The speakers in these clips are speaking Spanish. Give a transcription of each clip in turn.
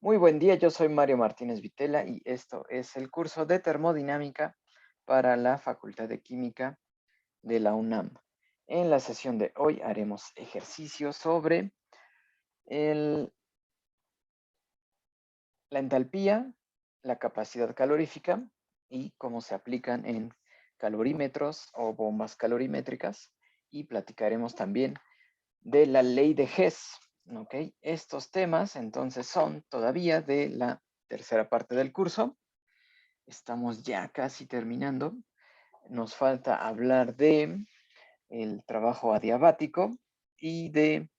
Muy buen día, yo soy Mario Martínez Vitela y esto es el curso de termodinámica para la Facultad de Química de la UNAM. En la sesión de hoy haremos ejercicios sobre el- la entalpía, la capacidad calorífica y cómo se aplican en calorímetros o bombas calorimétricas, y platicaremos también de la ley de Hess. ¿Ok? Estos temas entonces son todavía de la tercera parte del curso. Estamos ya casi terminando. Nos falta hablar de el trabajo adiabático y de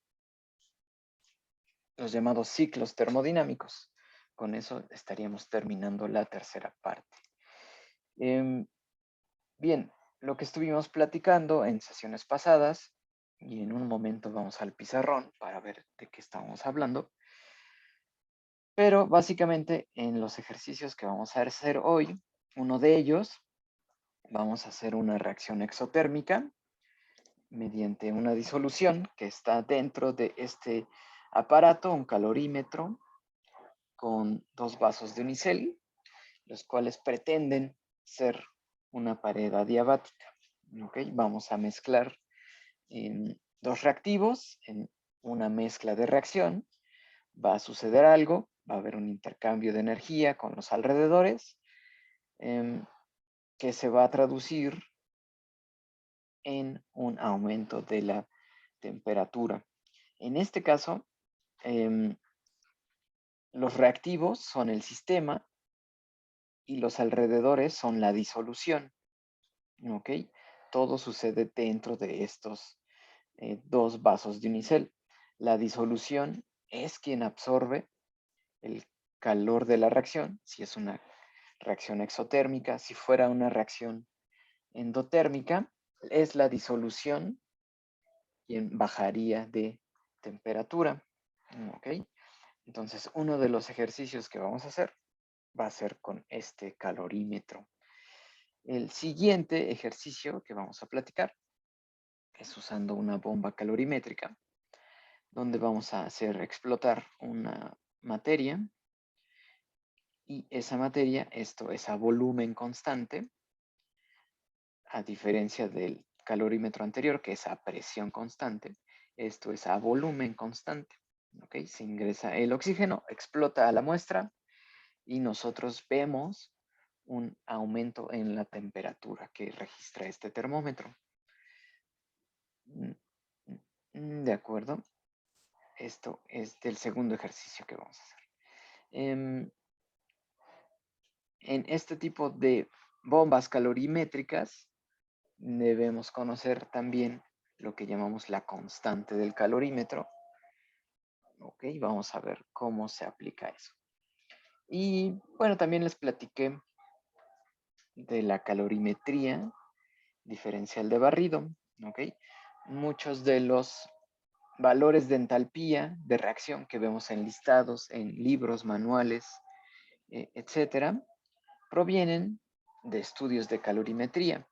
los llamados ciclos termodinámicos. Con eso estaríamos terminando la tercera parte. Bien, lo que estuvimos platicando en sesiones pasadas, y en un momento vamos al pizarrón para ver de qué estamos hablando, pero básicamente en los ejercicios que vamos a hacer hoy, uno de ellos, vamos a hacer una reacción exotérmica mediante una disolución que está dentro de este aparato, un calorímetro, con dos vasos de unicel, los cuales pretenden ser una pared adiabática. ¿Okay? Vamos a mezclar dos reactivos en una mezcla de reacción. Va a suceder algo, va a haber un intercambio de energía con los alrededores, que se va a traducir en un aumento de la temperatura. En este caso, los reactivos son el sistema y los alrededores son la disolución. ¿Ok? Todo sucede dentro de estos dos vasos de unicel. La disolución es quien absorbe el calor de la reacción, si es una reacción exotérmica. Si fuera una reacción endotérmica, es la disolución quien bajaría de temperatura. ¿Ok? Entonces, uno de los ejercicios que vamos a hacer va a ser con este calorímetro. El siguiente ejercicio que vamos a platicar es usando una bomba calorimétrica, donde vamos a hacer explotar una materia, y esa materia, esto es a volumen constante, a diferencia del calorímetro anterior, que es a presión constante. Esto es a volumen constante. ¿Ok? Se ingresa el oxígeno, explota a la muestra y nosotros vemos un aumento en la temperatura que registra este termómetro. De acuerdo. Esto es del segundo ejercicio que vamos a hacer. En este tipo de bombas calorimétricas debemos conocer también lo que llamamos la constante del calorímetro. Ok, vamos a ver cómo se aplica eso. Y bueno, también les platiqué de la calorimetría diferencial de barrido. Ok, muchos de los valores de entalpía de reacción que vemos enlistados en libros, manuales, etcétera, provienen de estudios de calorimetría.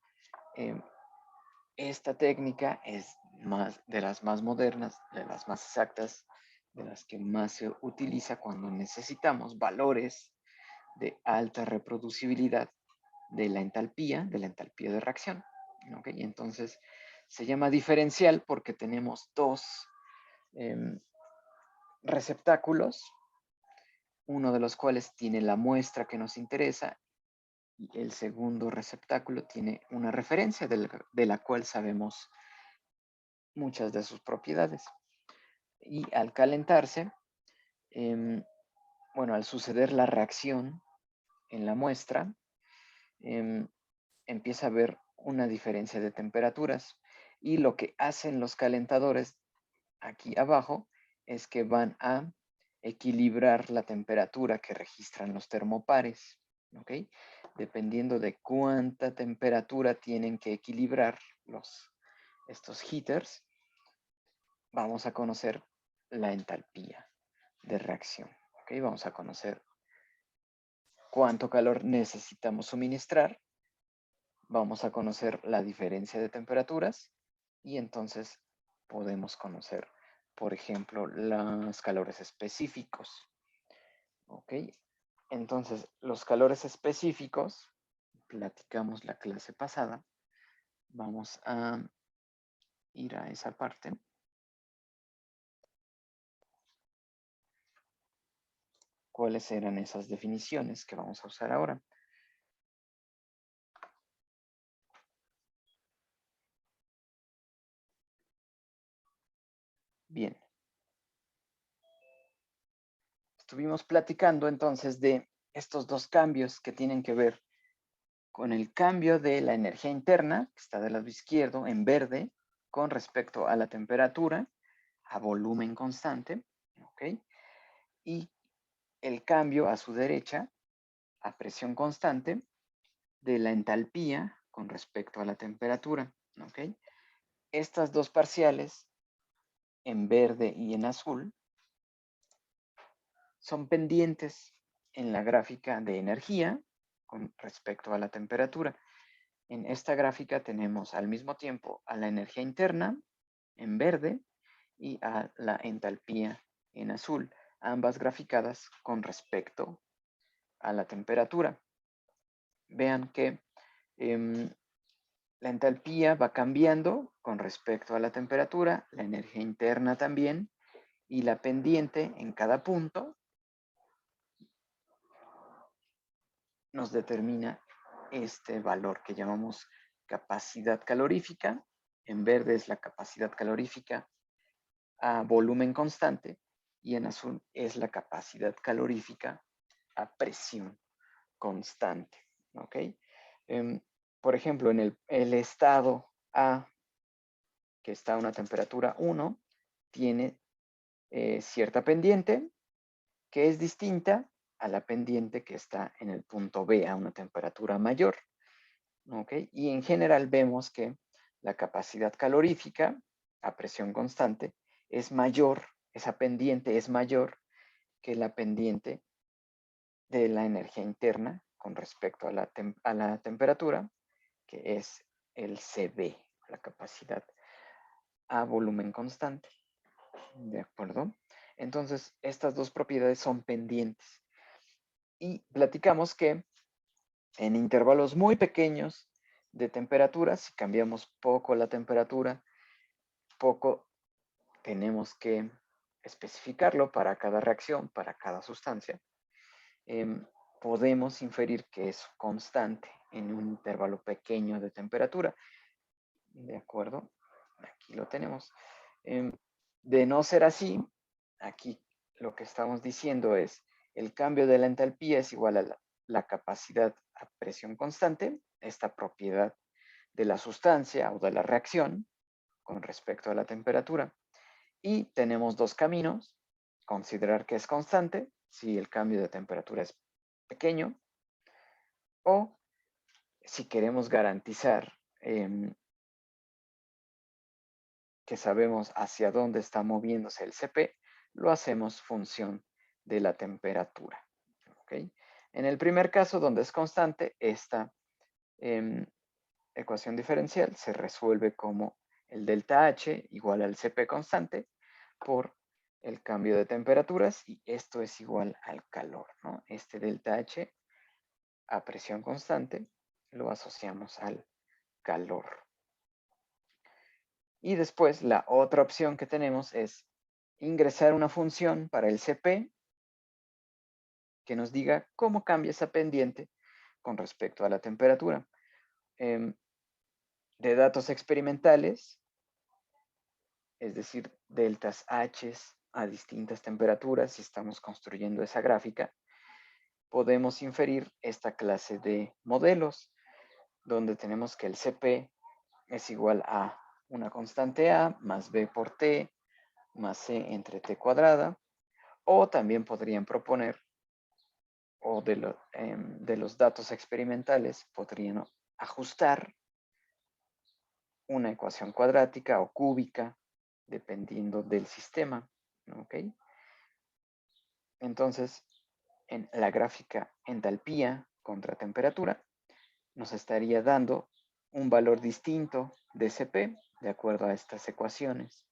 Esta técnica es de las más modernas, de las más exactas, de las que más se utiliza cuando necesitamos valores de alta reproducibilidad de la entalpía de reacción. ¿Okay? Entonces se llama diferencial porque tenemos dos receptáculos, uno de los cuales tiene la muestra que nos interesa y el segundo receptáculo tiene una referencia de la cual sabemos muchas de sus propiedades. Y al calentarse, bueno, al suceder la reacción en la muestra, empieza a haber una diferencia de temperaturas, y lo que hacen los calentadores aquí abajo es que van a equilibrar la temperatura que registran los termopares. ¿Ok? Dependiendo de cuánta temperatura tienen que equilibrar estos heaters, vamos a conocer la entalpía de reacción. ¿Ok? Vamos a conocer cuánto calor necesitamos suministrar, vamos a conocer la diferencia de temperaturas, y entonces podemos conocer, por ejemplo, los calores específicos. ¿Ok? Entonces, los calores específicos, platicamos la clase pasada. Vamos a ir a esa parte. ¿Cuáles eran esas definiciones que vamos a usar ahora? Bien. Estuvimos platicando entonces de estos dos cambios que tienen que ver con el cambio de la energía interna, que está del lado izquierdo, en verde, con respecto a la temperatura, a volumen constante, ¿ok? Y el cambio a su derecha, a presión constante, de la entalpía con respecto a la temperatura, ¿ok? Estas dos parciales, en verde y en azul, son pendientes en la gráfica de energía con respecto a la temperatura. En esta gráfica tenemos al mismo tiempo a la energía interna en verde y a la entalpía en azul, ambas graficadas con respecto a la temperatura. Vean que la entalpía va cambiando con respecto a la temperatura, la energía interna también, y la pendiente en cada punto nos determina este valor que llamamos capacidad calorífica. En verde es la capacidad calorífica a volumen constante y en azul es la capacidad calorífica a presión constante. ¿Ok? Por ejemplo, en el estado A, que está a una temperatura 1, tiene cierta pendiente que es distinta a la pendiente que está en el punto B a una temperatura mayor. ¿Ok? Y en general vemos que la capacidad calorífica a presión constante es mayor, esa pendiente es mayor que la pendiente de la energía interna con respecto a la temperatura, que es el CB, la capacidad a volumen constante. ¿De acuerdo? Entonces, estas dos propiedades son pendientes. Y platicamos que en intervalos muy pequeños de temperatura, si cambiamos poco la temperatura, poco tenemos que especificarlo para cada reacción, para cada sustancia, podemos inferir que es constante en un intervalo pequeño de temperatura. ¿De acuerdo? Aquí lo tenemos. De no ser así, aquí lo que estamos diciendo es el cambio de la entalpía es igual a la capacidad a presión constante, esta propiedad de la sustancia o de la reacción con respecto a la temperatura. Y tenemos dos caminos. Considerar que es constante si el cambio de temperatura es pequeño, o si queremos garantizar que sabemos hacia dónde está moviéndose el CP, lo hacemos función de la temperatura. ¿Okay? En el primer caso, donde es constante, esta ecuación diferencial se resuelve como el delta H igual al CP constante por el cambio de temperaturas, y esto es igual al calor, ¿no? Este delta H a presión constante lo asociamos al calor. Y después la otra opción que tenemos es ingresar una función para el CP que nos diga cómo cambia esa pendiente con respecto a la temperatura. De datos experimentales, es decir, deltas H a distintas temperaturas, si estamos construyendo esa gráfica, podemos inferir esta clase de modelos, donde tenemos que el CP es igual a una constante A más B por T más C entre T cuadrada, o también podrían proponer, o de los datos experimentales, podrían ajustar una ecuación cuadrática o cúbica, dependiendo del sistema. ¿Ok? Entonces, en la gráfica entalpía contra temperatura, nos estaría dando un valor distinto de CP de acuerdo a estas ecuaciones.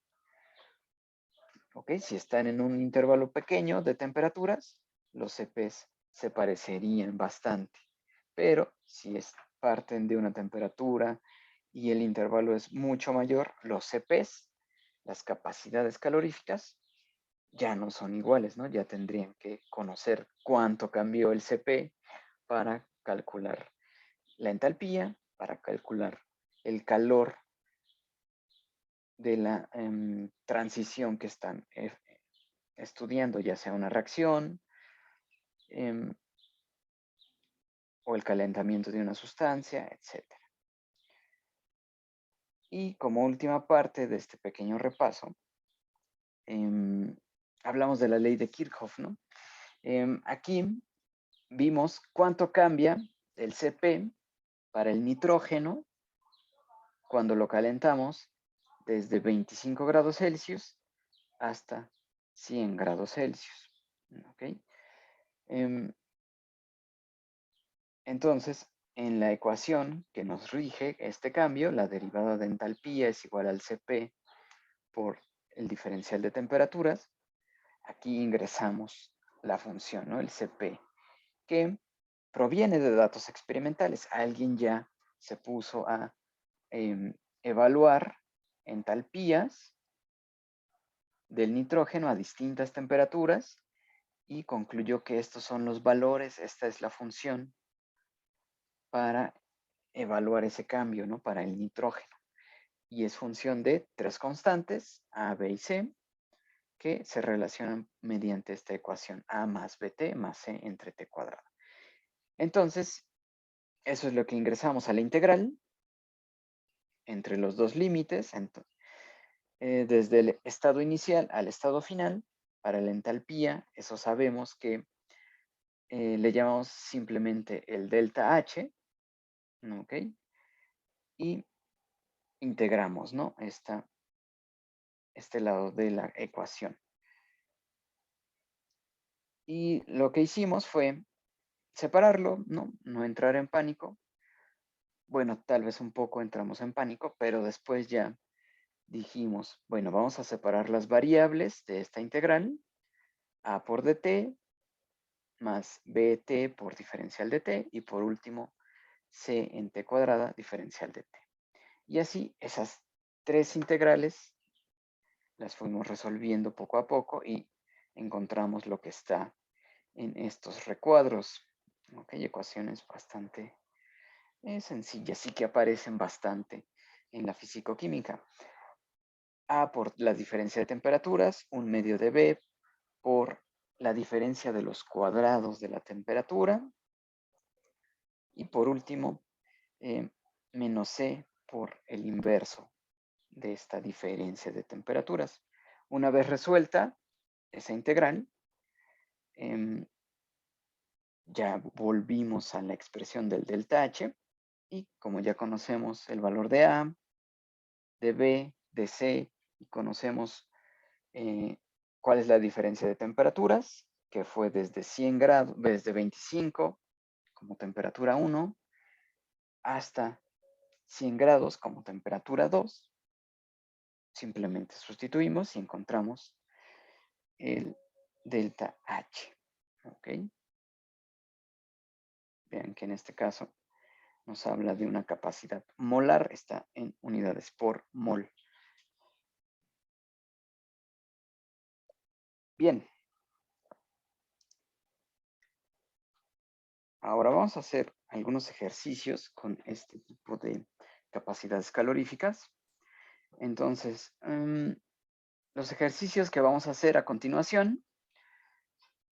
¿Ok? Si están en un intervalo pequeño de temperaturas, los CPs se parecerían bastante. Pero si parten de una temperatura y el intervalo es mucho mayor, los CPs, las capacidades caloríficas, ya no son iguales, ¿no? Ya tendrían que conocer cuánto cambió el CP para calcular la entalpía, para calcular el calor de la transición que están estudiando, ya sea una reacción o el calentamiento de una sustancia, etc. Y como última parte de este pequeño repaso, hablamos de la ley de Kirchhoff, ¿no? Aquí vimos cuánto cambia el CP para el nitrógeno cuando lo calentamos desde 25 grados Celsius hasta 100 grados Celsius. ¿Ok? Entonces, en la ecuación que nos rige este cambio, la derivada de entalpía es igual al CP por el diferencial de temperaturas. Aquí ingresamos la función, ¿no? El CP, que proviene de datos experimentales. Alguien ya se puso a evaluar entalpías del nitrógeno a distintas temperaturas y concluyó que estos son los valores, esta es la función para evaluar ese cambio, ¿no? Para el nitrógeno. Y es función de tres constantes, A, B y C, que se relacionan mediante esta ecuación A más BT más C entre T cuadrado. Entonces, eso es lo que ingresamos a la integral entre los dos límites, desde el estado inicial al estado final. Para la entalpía, eso sabemos que le llamamos simplemente el delta H, ¿ok? Y integramos, ¿no? Este lado de la ecuación. Y lo que hicimos fue separarlo, ¿no? No entrar en pánico. Bueno, tal vez un poco entramos en pánico, pero después ya dijimos, bueno, vamos a separar las variables de esta integral, a por dt más bt por diferencial de t, y por último, c en t cuadrada diferencial de t. Y así esas tres integrales las fuimos resolviendo poco a poco y encontramos lo que está en estos recuadros. Ok, ecuaciones bastante sencillas y que aparecen bastante en la fisicoquímica. A por la diferencia de temperaturas, un medio de B por la diferencia de los cuadrados de la temperatura. Y por último, menos C por el inverso de esta diferencia de temperaturas. Una vez resuelta esa integral, ya volvimos a la expresión del delta H y como ya conocemos el valor de A, de B, de C y conocemos cuál es la diferencia de temperaturas, que fue desde 100 grados, desde 25 como temperatura 1 hasta 100 grados como temperatura 2. Simplemente sustituimos y encontramos el delta H. ¿Ok? Vean que en este caso nos habla de una capacidad molar, está en unidades por mol. Bien. Ahora vamos a hacer algunos ejercicios con este tipo de capacidades caloríficas. Entonces, los ejercicios que vamos a hacer a continuación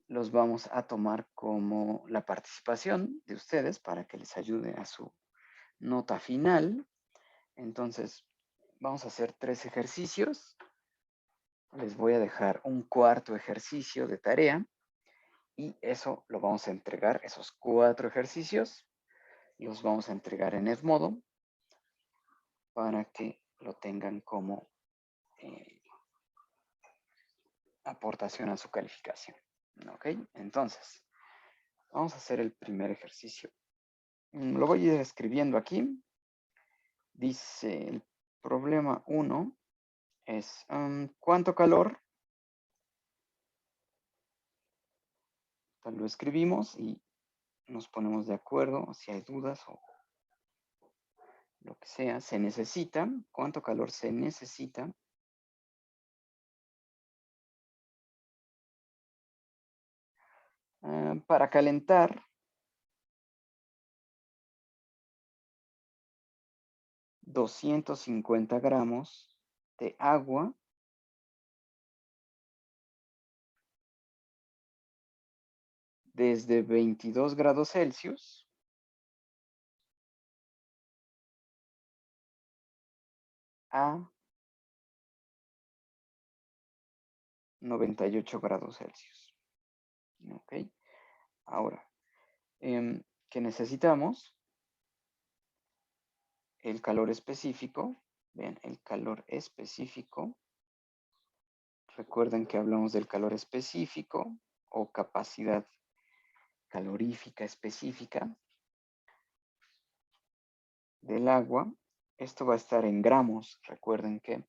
los vamos a tomar como la participación de ustedes para que les ayude a su nota final. Entonces, vamos a hacer 3 ejercicios. Les voy a dejar un cuarto ejercicio de tarea y eso lo vamos a entregar, esos 4 ejercicios, los vamos a entregar en Edmodo para que lo tengan como aportación a su calificación. ¿Ok? Entonces, vamos a hacer el primer ejercicio. Lo voy a ir escribiendo aquí. Dice, el problema 1 es, ¿cuánto calor Lo escribimos y nos ponemos de acuerdo si hay dudas o lo que sea. Se necesita, ¿cuánto calor se necesita? Para calentar 250 gramos de agua desde 22 grados Celsius a 98 grados Celsius. ¿Ok? Ahora, ¿qué necesitamos? El calor específico. Vean, el calor específico. Recuerden que hablamos del calor específico o capacidad calorífica específica del agua. Esto va a estar en gramos. Recuerden que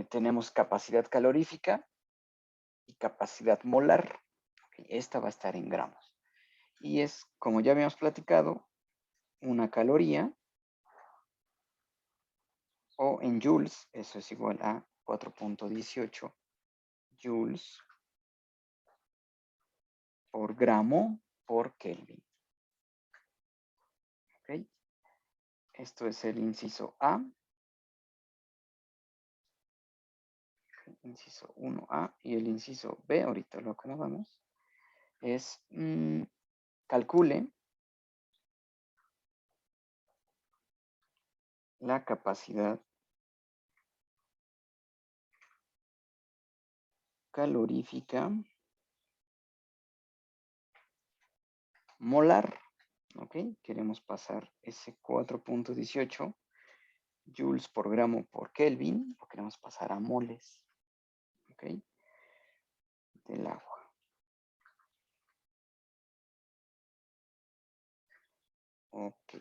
tenemos capacidad calorífica y capacidad molar. Okay, esta va a estar en gramos. Y es, como ya habíamos platicado, una caloría, o en joules, eso es igual a 4.18 joules por gramo por Kelvin. ¿Okay? Esto es el inciso A. Inciso 1A y el inciso B, ahorita lo acomodamos, es calcule la capacidad calorífica molar. ¿Ok? Queremos pasar ese 4.18 joules por gramo por Kelvin, lo queremos pasar a moles. ¿Ok? Del agua. Ok.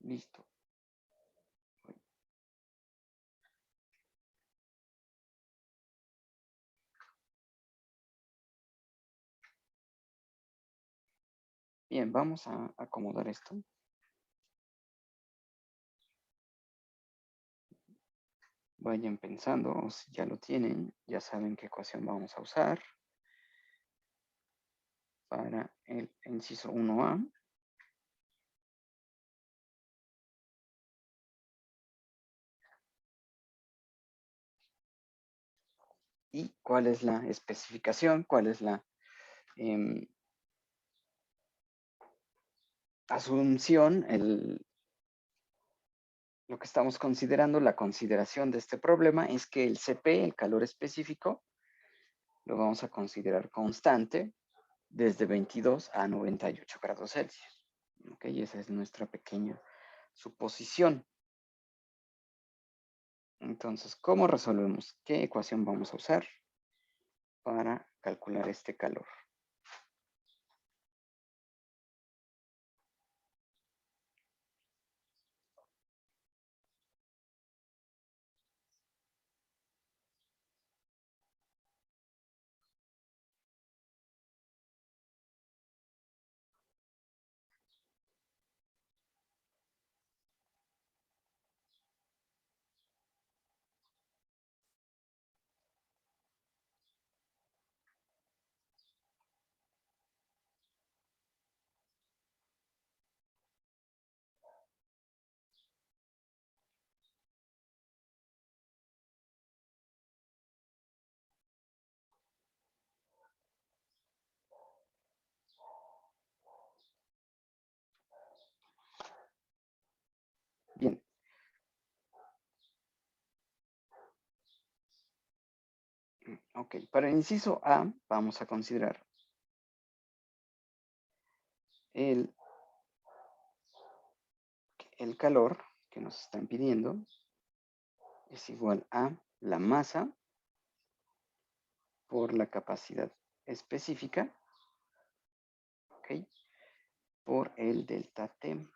Listo. Bien, vamos a acomodar esto. Vayan pensando, o si ya lo tienen, ya saben qué ecuación vamos a usar para el inciso 1A. Y cuál es la especificación, cuál es la asunción, lo que estamos considerando, la consideración de este problema es que el CP, el calor específico, lo vamos a considerar constante desde 22 a 98 grados Celsius. ¿Ok? Y esa es nuestra pequeña suposición. Entonces, ¿cómo resolvemos? ¿Qué ecuación vamos a usar para calcular este calor? Bien. Ok, para el inciso A vamos a considerar el calor que nos están pidiendo es igual a la masa por la capacidad específica, ¿ok? Por el delta T.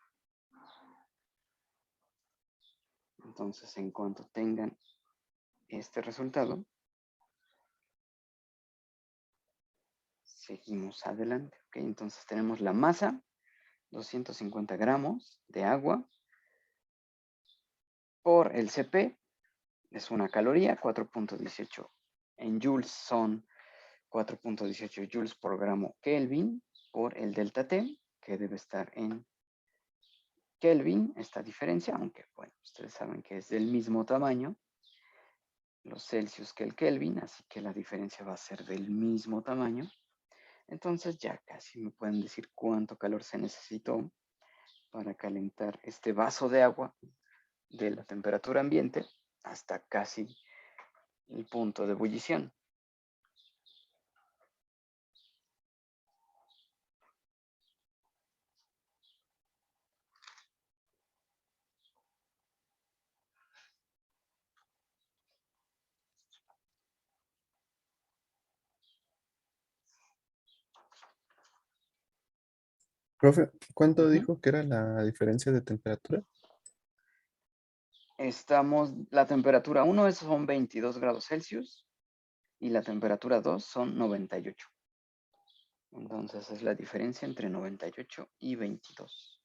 Entonces, en cuanto tengan este resultado, seguimos adelante. ¿Ok? Entonces tenemos la masa, 250 gramos de agua por el CP, es una caloría, 4.18 en joules son 4.18 joules por gramo Kelvin por el delta T, que debe estar en Kelvin, esta diferencia, aunque bueno, ustedes saben que es del mismo tamaño, los Celsius que el Kelvin, así que la diferencia va a ser del mismo tamaño. Entonces ya casi me pueden decir cuánto calor se necesitó para calentar este vaso de agua de la temperatura ambiente hasta casi el punto de ebullición. Profe, ¿cuánto Ujú. dijo que era la diferencia de temperatura? La temperatura 1 son 22 grados Celsius y la temperatura 2 son 98. Entonces es la diferencia entre 98 y 22.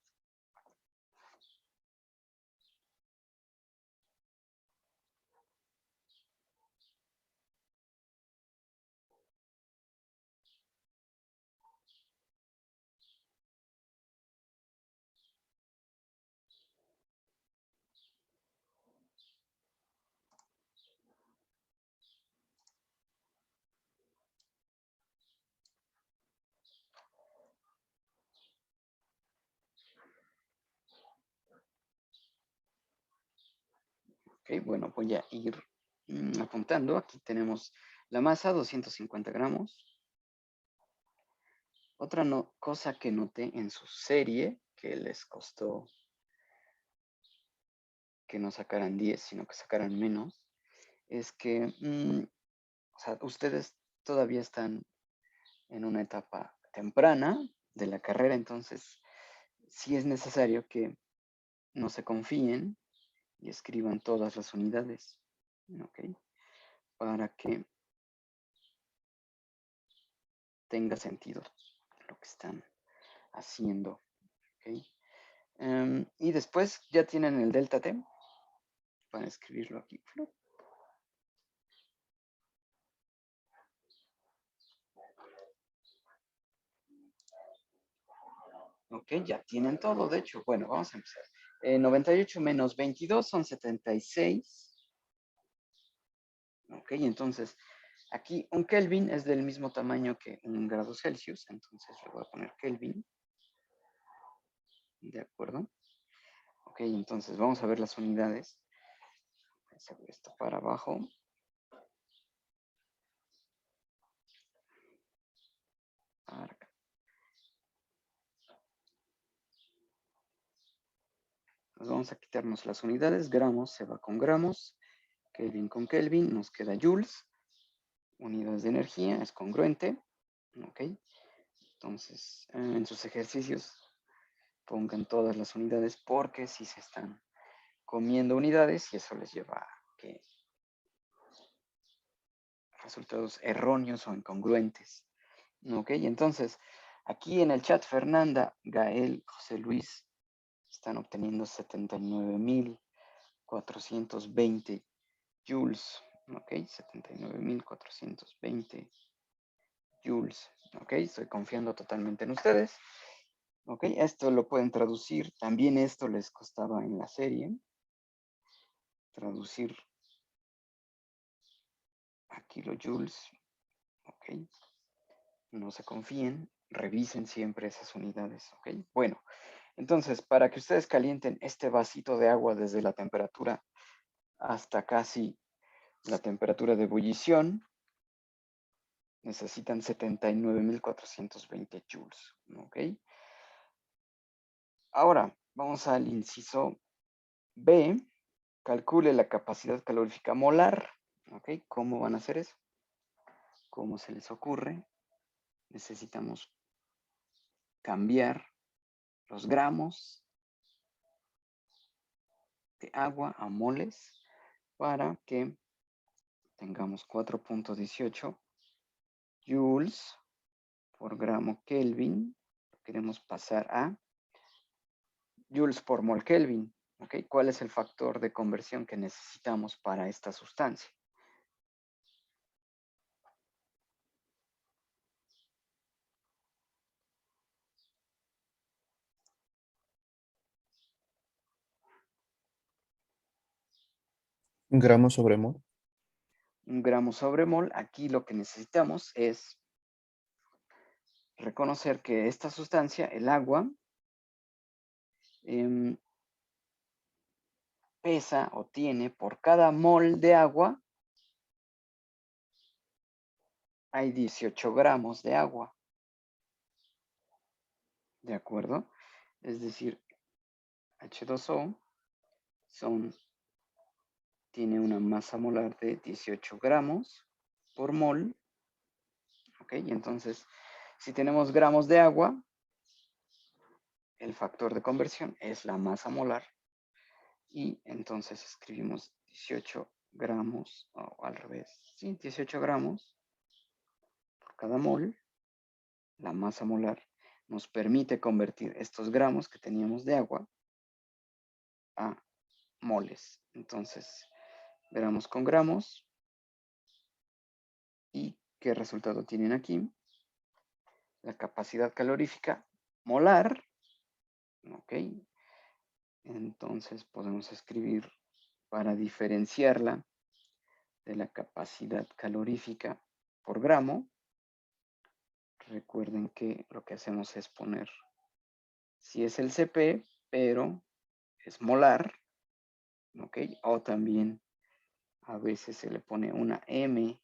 Ok, bueno, voy a ir apuntando. Aquí tenemos la masa, 250 gramos. Otra cosa que noté en su serie, que les costó que no sacaran 10, sino que sacaran menos, es que o sea, ustedes todavía están en una etapa temprana de la carrera, entonces sí es necesario que no se confíen y escriban todas las unidades, ¿ok? Para que tenga sentido lo que están haciendo, ¿ok? Y después ya tienen el delta T, para escribirlo aquí. Ok, ya tienen todo, de hecho. Bueno, vamos a empezar. 98 menos 22 son 76. Ok, entonces aquí un Kelvin es del mismo tamaño que un grado Celsius, entonces le voy a poner Kelvin. ¿De acuerdo? Ok, entonces vamos a ver las unidades. Vamos a ver esto para abajo. Para acá. Pues vamos a quitarnos las unidades. Gramos se va con gramos. Kelvin con Kelvin. Nos queda joules. Unidades de energía es congruente. Ok. Entonces, en sus ejercicios pongan todas las unidades porque si se están comiendo unidades y eso les lleva a que resultados erróneos o incongruentes. Ok, entonces aquí en el chat Fernanda, Gael, José Luis están obteniendo 79.420 joules. Ok, 79.420 joules. Ok, estoy confiando totalmente en ustedes. Ok, esto lo pueden traducir. También esto les costaba en la serie. Traducir a kilojoules. Ok, no se confíen. Revisen siempre esas unidades. Ok, bueno. Entonces, para que ustedes calienten este vasito de agua desde la temperatura hasta casi la temperatura de ebullición, necesitan 79.420 joules. ¿Ok? Ahora, vamos al inciso B. Calcule la capacidad calorífica molar. ¿Ok? ¿Cómo van a hacer eso? ¿Cómo se les ocurre? Necesitamos cambiar los gramos de agua a moles para que tengamos 4.18 joules por gramo Kelvin. Queremos pasar a joules por mol Kelvin. ¿Okay? ¿Cuál es el factor de conversión que necesitamos para esta sustancia? Gramos sobre mol. Un gramo sobre mol. Aquí lo que necesitamos es reconocer que esta sustancia, el agua, pesa o tiene por cada mol de agua, hay 18 gramos de agua. ¿De acuerdo? Es decir, H2O tiene una masa molar de 18 gramos por mol. ¿Ok? Y entonces, si tenemos gramos de agua, el factor de conversión es la masa molar. Y entonces escribimos 18 gramos, o al revés, ¿sí? 18 gramos por cada mol. La masa molar nos permite convertir estos gramos que teníamos de agua a moles. Entonces, gramos con gramos. ¿Y qué resultado tienen aquí? La capacidad calorífica molar. ¿Ok? Entonces podemos escribir para diferenciarla de la capacidad calorífica por gramo. Recuerden que lo que hacemos es poner, si es el CP, pero es molar, ¿ok? O también a veces se le pone una M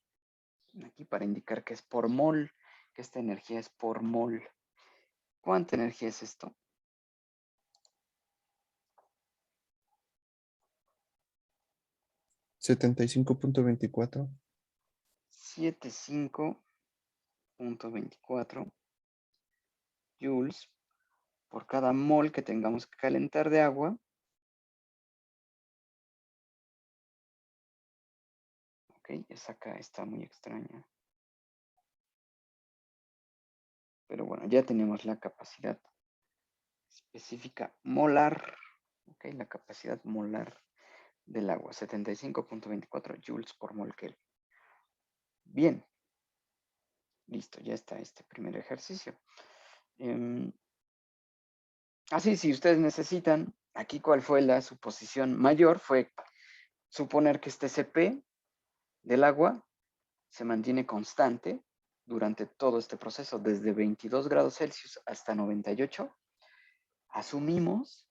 aquí para indicar que es por mol, que esta energía es por mol. ¿Cuánta energía es esto? 75.24. 75.24 joules por cada mol que tengamos que calentar de agua. Ok, esa acá está muy extraña. Pero bueno, ya tenemos la capacidad específica molar. Ok, la capacidad molar del agua, 75.24 joules por mol Kelvin. Bien, listo, ya está este primer ejercicio. Así, si ustedes necesitan, aquí cuál fue la suposición mayor, fue suponer que este CP del agua se mantiene constante durante todo este proceso, desde 22 grados Celsius hasta 98. Asumimos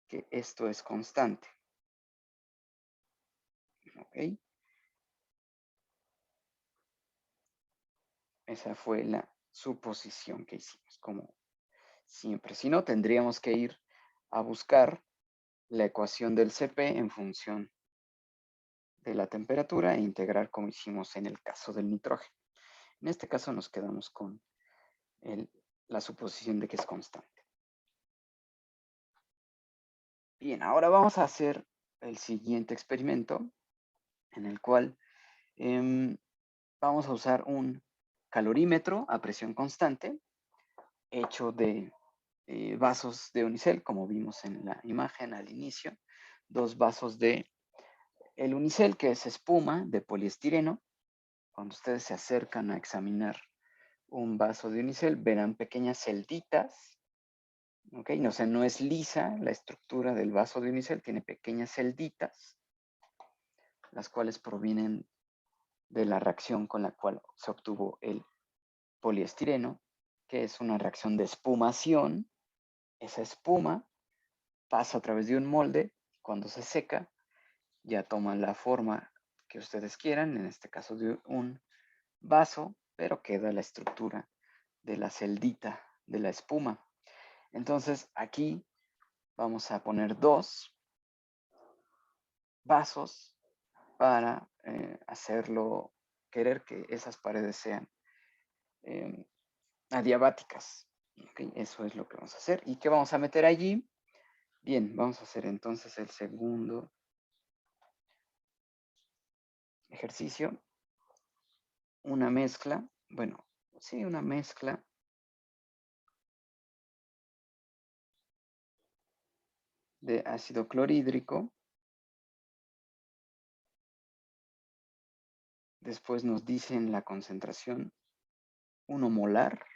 que esto es constante. ¿Ok? Esa fue la suposición que hicimos, como siempre. Si no, tendríamos que ir a buscar la ecuación del CP en función de la temperatura e integrar como hicimos en el caso del nitrógeno. En este caso nos quedamos con la suposición de que es constante. Bien, ahora vamos a hacer el siguiente experimento en el cual vamos a usar un calorímetro a presión constante hecho de vasos de unicel, como vimos en la imagen al inicio. 2 vasos de el unicel, que es espuma de poliestireno. Cuando ustedes se acercan a examinar un vaso de unicel, verán pequeñas celditas. ¿Ok? No, o no es lisa la estructura del vaso de unicel, tiene pequeñas celditas, las cuales provienen de la reacción con la cual se obtuvo el poliestireno, que es una reacción de espumación. Esa espuma pasa a través de un molde, cuando se seca, ya toma la forma que ustedes quieran, en este caso de un vaso, pero queda la estructura de la celdita de la espuma. Entonces aquí vamos a poner 2 vasos para hacerlo, querer que esas paredes sean adiabáticas. ¿Okay? Eso es lo que vamos a hacer. ¿Y qué vamos a meter allí? Bien, vamos a hacer entonces el segundo ejercicio. Una mezcla, bueno, sí, una mezcla de ácido clorhídrico. Después nos dicen la concentración 1 molar.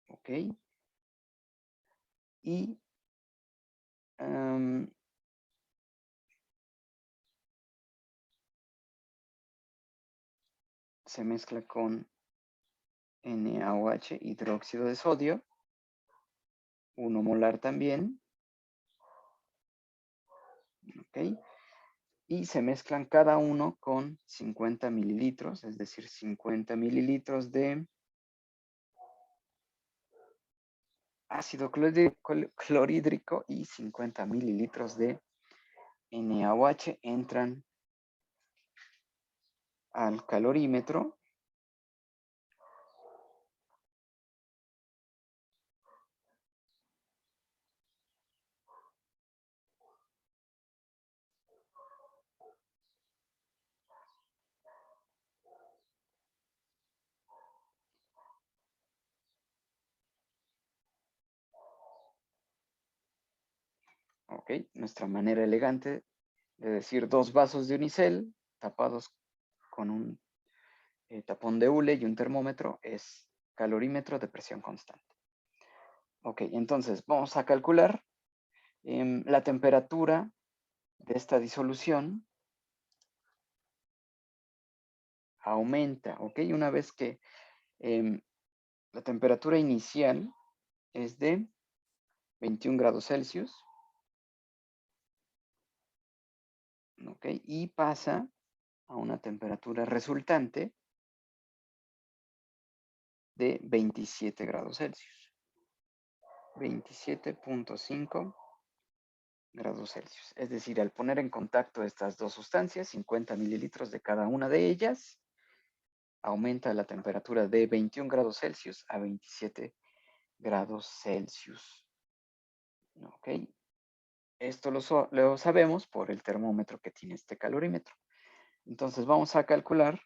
¿Ok? Y se mezcla con NaOH, hidróxido de sodio, 1 molar también. ¿Ok? Y se mezclan cada uno con 50 mililitros, es decir, 50 mililitros de ácido clorhídrico y 50 mililitros de NaOH entran al calorímetro. ¿Ok? Nuestra manera elegante de decir 2 vasos de unicel tapados con un tapón de hule y un termómetro es calorímetro de presión constante. Ok, entonces vamos a calcular la temperatura de esta disolución. Aumenta, ok, una vez que la temperatura inicial es de 21 grados Celsius, ok, y pasa a una temperatura resultante de 27 grados Celsius. 27.5 grados Celsius. Es decir, al poner en contacto estas dos sustancias, 50 mililitros de cada una de ellas, aumenta la temperatura de 21 grados Celsius a 27 grados Celsius. ¿Ok? Esto lo sabemos por el termómetro que tiene este calorímetro. Entonces vamos a calcular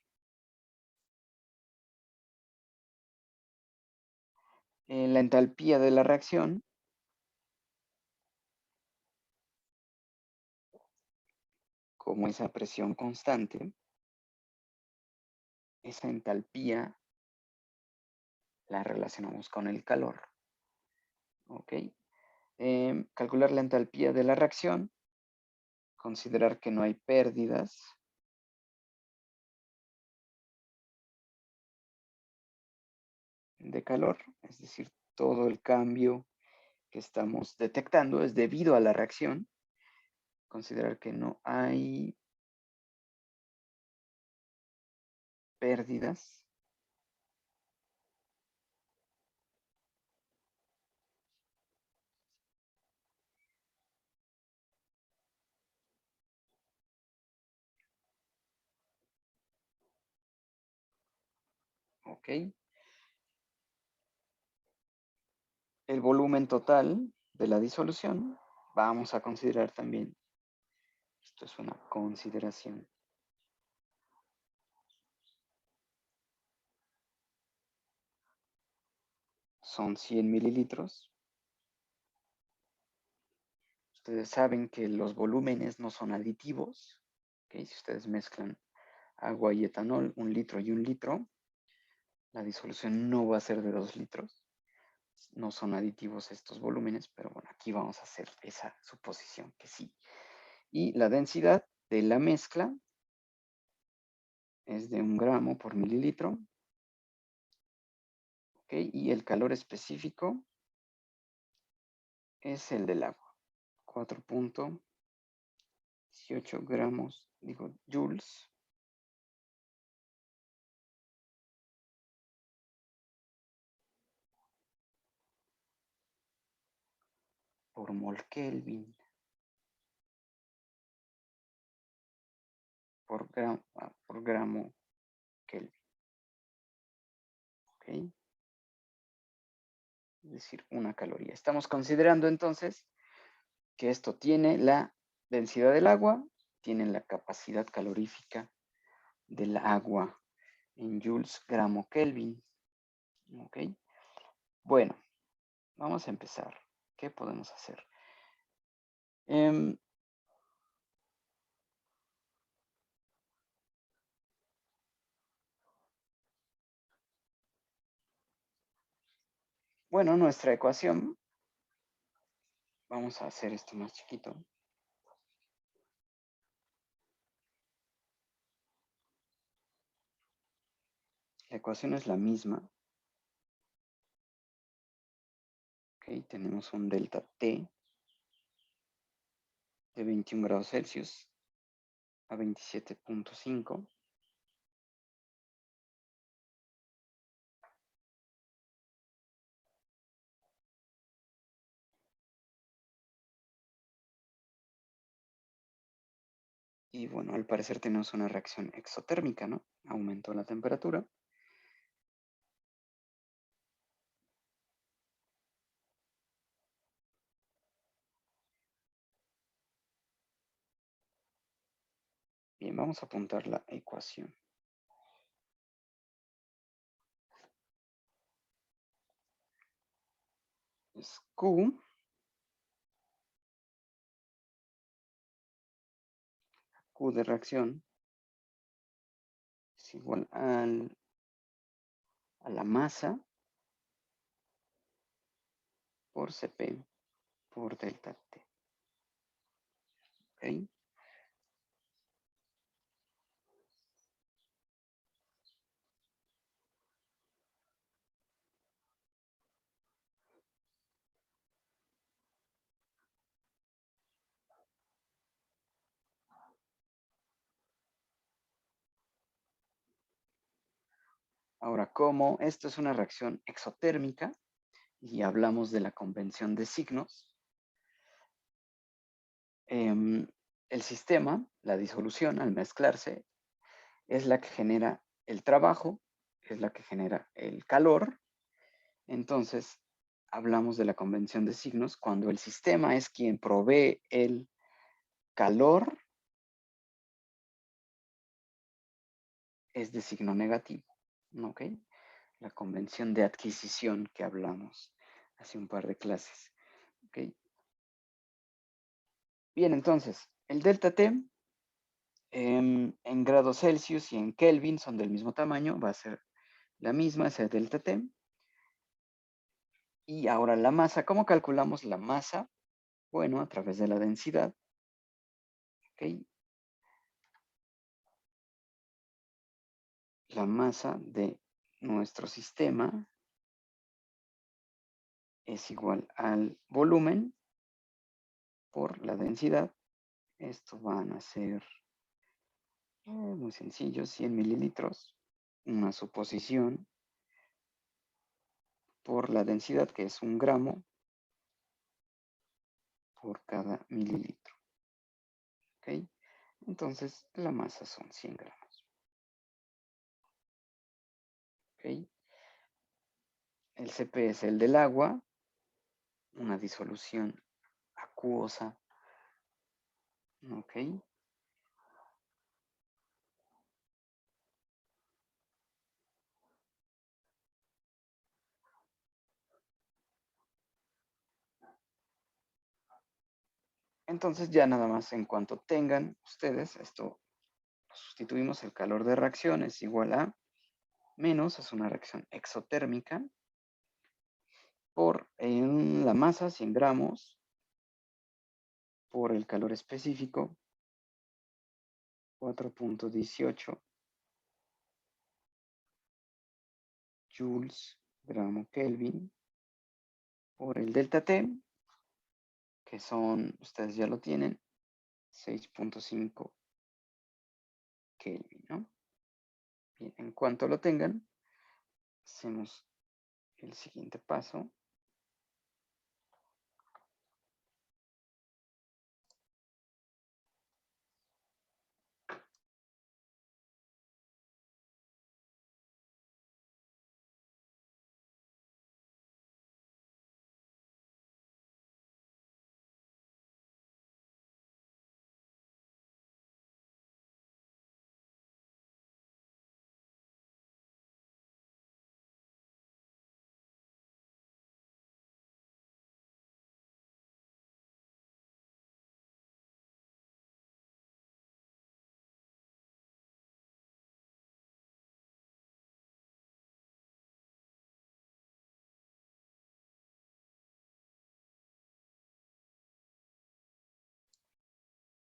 la entalpía de la reacción. Como esa presión constante, esa entalpía la relacionamos con el calor. ¿Ok? Calcular la entalpía de la reacción, considerar que no hay pérdidas de calor, es decir, todo el cambio que estamos detectando es debido a la reacción. Considerar que no hay pérdidas. ¿Ok? El volumen total de la disolución, vamos a considerar también, esto es una consideración, son 100 mililitros. Ustedes saben que los volúmenes no son aditivos. ¿Okay? Si ustedes mezclan agua y etanol, 1 litro y 1 litro, la disolución no va a ser de 2 litros. No son aditivos estos volúmenes, pero bueno, aquí vamos a hacer esa suposición que sí. Y la densidad de la mezcla es de 1 gramo por mililitro. ¿Okay? Y el calor específico es el del agua, 4.18 gramos, joules por mol Kelvin, por gramo Kelvin. ¿Ok? Es decir, 1 caloría. Estamos considerando entonces que esto tiene la densidad del agua, tiene la capacidad calorífica del agua en joules gramo Kelvin. ¿Ok? Bueno, vamos a empezar. ¿Qué podemos hacer? Bueno, nuestra ecuación, vamos a hacer esto más chiquito. La ecuación es la misma. Ok, tenemos un delta T de 21 grados Celsius a 27.5. Y bueno, al parecer tenemos una reacción exotérmica, ¿no? Aumentó la temperatura. Bien, vamos a apuntar la ecuación. Es Q de reacción es igual a la masa por Cp por delta T. ¿Ok? Ahora, como esto es una reacción exotérmica y hablamos de la convención de signos, el sistema, la disolución al mezclarse, es la que genera el trabajo, es la que genera el calor. Entonces, hablamos de la convención de signos cuando el sistema es quien provee el calor, es de signo negativo. ¿Ok? La convención de adquisición que hablamos hace un par de clases. ¿Ok? Bien, entonces, el delta T en grados Celsius y en Kelvin son del mismo tamaño, va a ser la misma, es el delta T. Y ahora la masa, ¿cómo calculamos la masa? Bueno, a través de la densidad. ¿Ok? La masa de nuestro sistema es igual al volumen por la densidad. Esto van a ser muy sencillo, 100 mililitros. Una suposición por la densidad, que es 1 gramo por cada mililitro. ¿Ok? Entonces, la masa son 100 gramos. ¿Ok? El Cp es el del agua, una disolución acuosa. ¿Ok? Entonces ya nada más en cuanto tengan ustedes, esto sustituimos el calor de reacción es igual a menos, es una reacción exotérmica, por en la masa 100 gramos, por el calor específico 4.18 joules gramo Kelvin, por el delta T, que son, ustedes ya lo tienen, 6.5 Kelvin, ¿no? Bien, en cuanto lo tengan, hacemos el siguiente paso.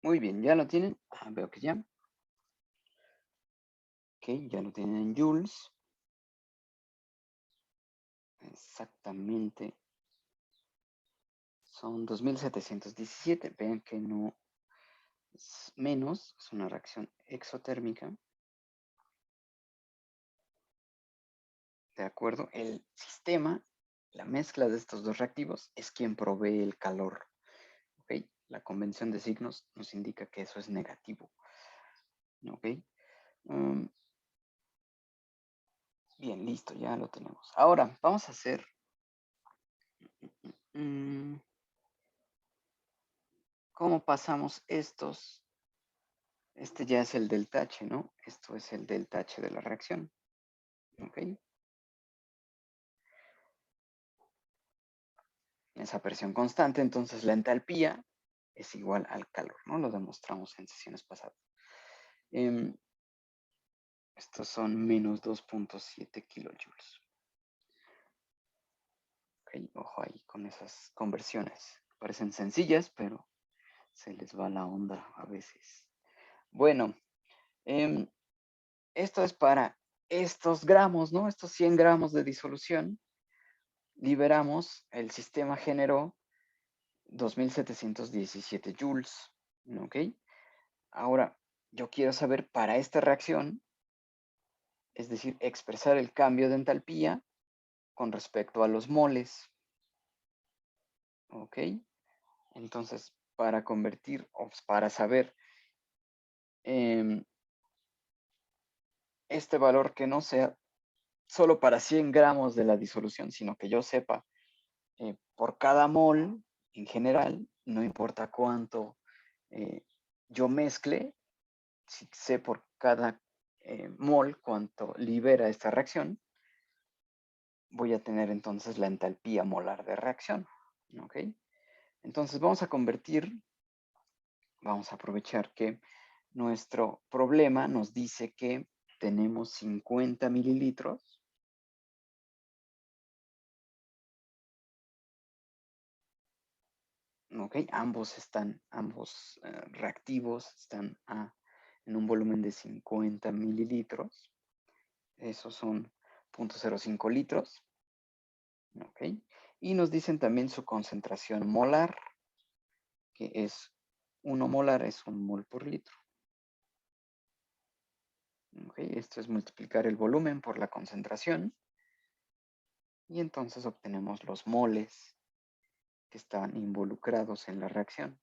Muy bien, ¿ya lo tienen? Veo que ya. Ok, ya lo tienen en joules. Exactamente. Son 2717. Vean que no es menos, es una reacción exotérmica. ¿De acuerdo? El sistema, la mezcla de estos dos reactivos, es quien provee el calor. ¿Ok? La convención de signos nos indica que eso es negativo. ¿Ok? Bien, listo, ya lo tenemos. Ahora, vamos a hacer... ¿Cómo pasamos estos? Este ya es el delta H, ¿no? Esto es el delta H de la reacción. ¿Ok? Esa presión constante, entonces la entalpía es igual al calor, ¿no? Lo demostramos en sesiones pasadas. Estos son menos 2.7 kilojoules. Ok, ojo ahí con esas conversiones. Parecen sencillas, pero se les va la onda a veces. Bueno, esto es para estos gramos, ¿no? Estos 100 gramos de disolución. Liberamos, el sistema generó 2717 joules. ¿Ok? Ahora, yo quiero saber para esta reacción, es decir, expresar el cambio de entalpía con respecto a los moles. ¿Ok? Entonces, para convertir o para saber este valor que no sea solo para 100 gramos de la disolución, sino que yo sepa por cada mol en general, no importa cuánto yo mezcle, si sé por cada mol cuánto libera esta reacción, voy a tener entonces la entalpía molar de reacción. ¿Ok? Entonces vamos a convertir, vamos a aprovechar que nuestro problema nos dice que tenemos 50 mililitros. ¿Ok? Ambos reactivos están en un volumen de 50 mililitros. Esos son 0.05 litros. ¿Ok? Y nos dicen también su concentración molar, que es 1 molar, es 1 mol por litro. ¿Ok? Esto es multiplicar el volumen por la concentración. Y entonces obtenemos los moles que están involucrados en la reacción.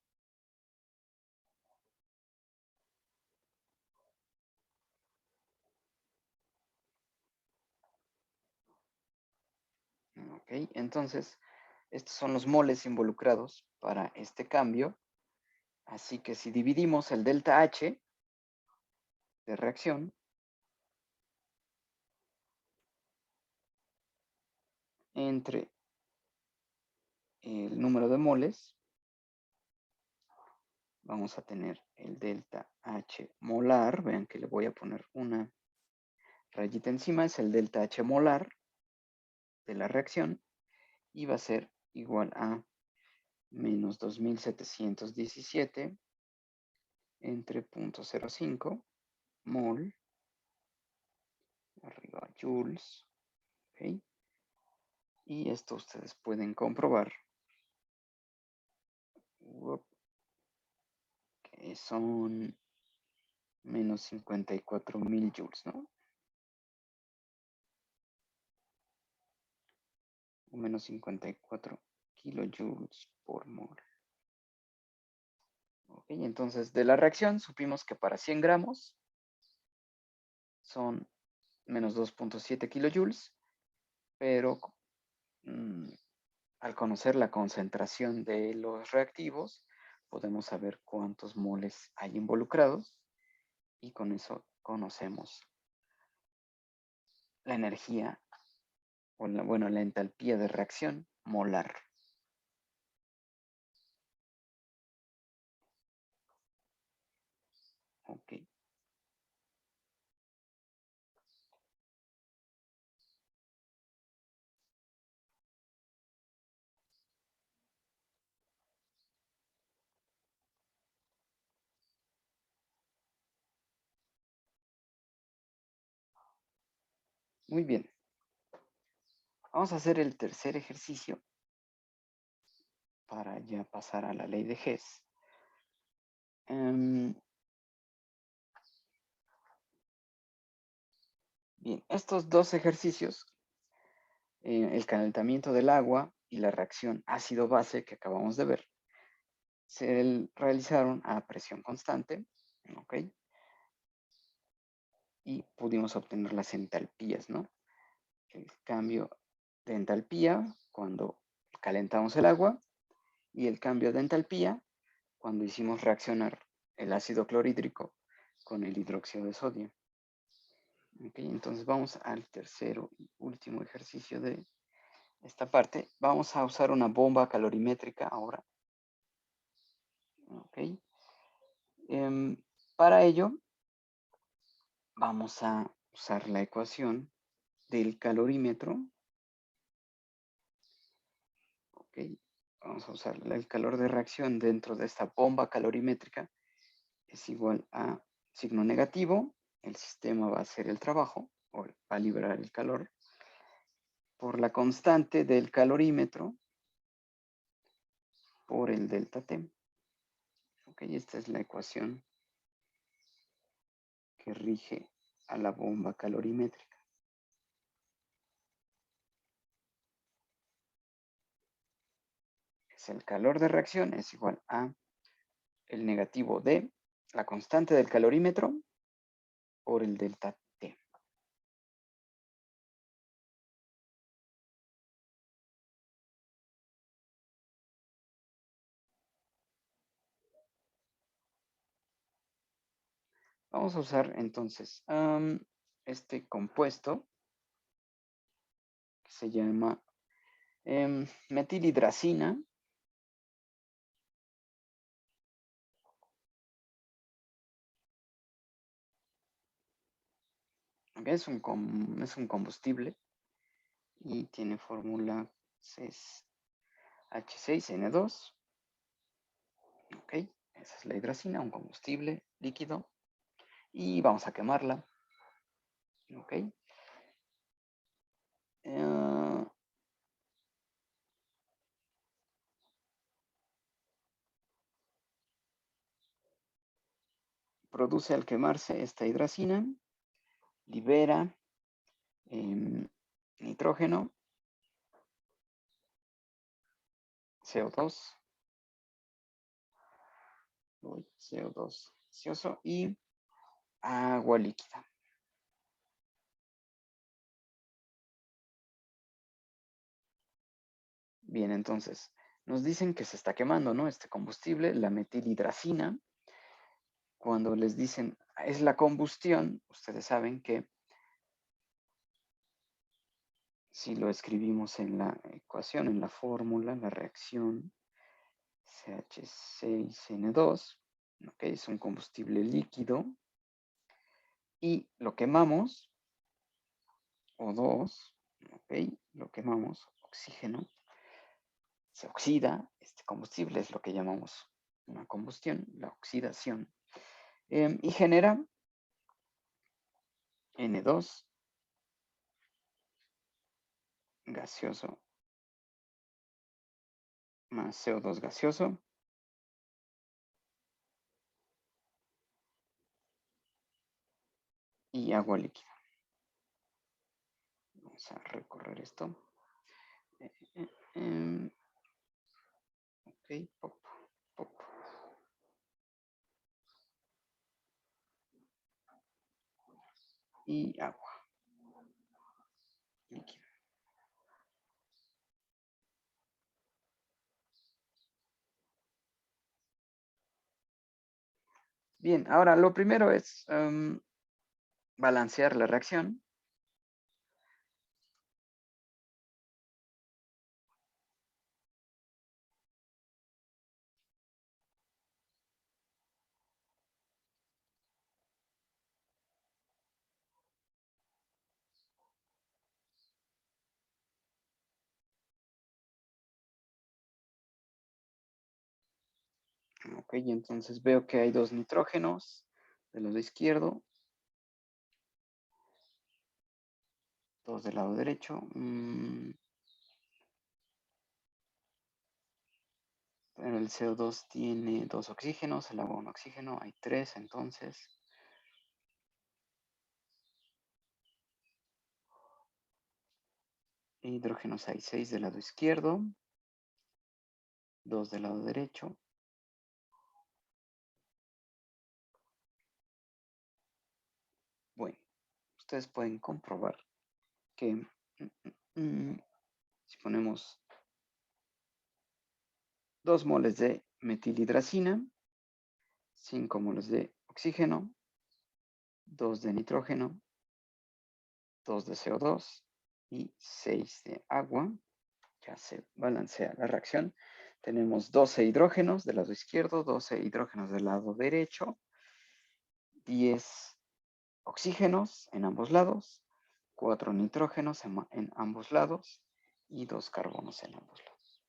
¿Ok? Entonces, estos son los moles involucrados para este cambio. Así que si dividimos el delta H de reacción entre el número de moles, vamos a tener el delta H molar. Vean que le voy a poner una rayita encima, es el delta H molar de la reacción y va a ser igual a menos 2717 entre 0.05 mol, arriba joules, ¿ok? Y esto ustedes pueden comprobar que son menos 54.000 joules, ¿no? O menos 54 kilojoules por mol. Ok, entonces de la reacción supimos que para 100 gramos son menos 2.7 kilojoules, pero al conocer la concentración de los reactivos, podemos saber cuántos moles hay involucrados y con eso conocemos la energía o la entalpía de reacción molar. Ok. Muy bien. Vamos a hacer el tercer ejercicio para ya pasar a la ley de Hess. Bien, estos dos ejercicios, el calentamiento del agua y la reacción ácido-base que acabamos de ver, se realizaron a presión constante, ¿ok? Y pudimos obtener las entalpías, ¿no? El cambio de entalpía cuando calentamos el agua y el cambio de entalpía cuando hicimos reaccionar el ácido clorhídrico con el hidróxido de sodio. Okay, entonces vamos al tercero y último ejercicio de esta parte. Vamos a usar una bomba calorimétrica ahora. Okay. Para ello vamos a usar la ecuación del calorímetro. Okay. Vamos a usar el calor de reacción dentro de esta bomba calorimétrica. Es igual a signo negativo. El sistema va a hacer el trabajo, o va a liberar el calor, por la constante del calorímetro por el delta T. Ok, esta es la ecuación que rige a la bomba calorimétrica. Es el calor de reacción es igual a el negativo de la constante del calorímetro por el delta T. Vamos a usar entonces este compuesto que se llama metilhidracina. Okay, es un combustible y tiene fórmula H6N2. Ok, esa es la hidracina, un combustible líquido. Y vamos a quemarla. Ok. Produce al quemarse esta hidracina, libera nitrógeno, CO2, CO2 gaseoso y agua líquida. Bien, entonces, nos dicen que se está quemando, ¿no? Este combustible, la metilhidracina. Cuando les dicen es la combustión, ustedes saben que si lo escribimos en la ecuación, en la fórmula, la reacción CH6N2, ¿ok? Es un combustible líquido y lo quemamos, O2, ¿ok? Lo quemamos, oxígeno, se oxida, este combustible es lo que llamamos una combustión, la oxidación, y genera N2 gaseoso más CO2 gaseoso y agua líquida. Vamos a recorrer esto. Ok, pop, pop. Y agua líquida. Bien, ahora lo primero es balancear la reacción. Ok, entonces veo que hay dos nitrógenos del lado izquierdo. 2 del lado derecho. Pero el CO2 tiene 2 oxígenos, el agua 1 oxígeno, hay 3 entonces. Hidrógenos hay 6 del lado izquierdo, 2 del lado derecho. Bueno, ustedes pueden comprobar que si ponemos 2 moles de metilhidracina, 5 moles de oxígeno, 2 de nitrógeno, 2 de CO2 y 6 de agua, ya se balancea la reacción. Tenemos 12 hidrógenos del lado izquierdo, 12 hidrógenos del lado derecho, 10 oxígenos en ambos lados, 4 nitrógenos en ambos lados y 2 carbonos en ambos lados.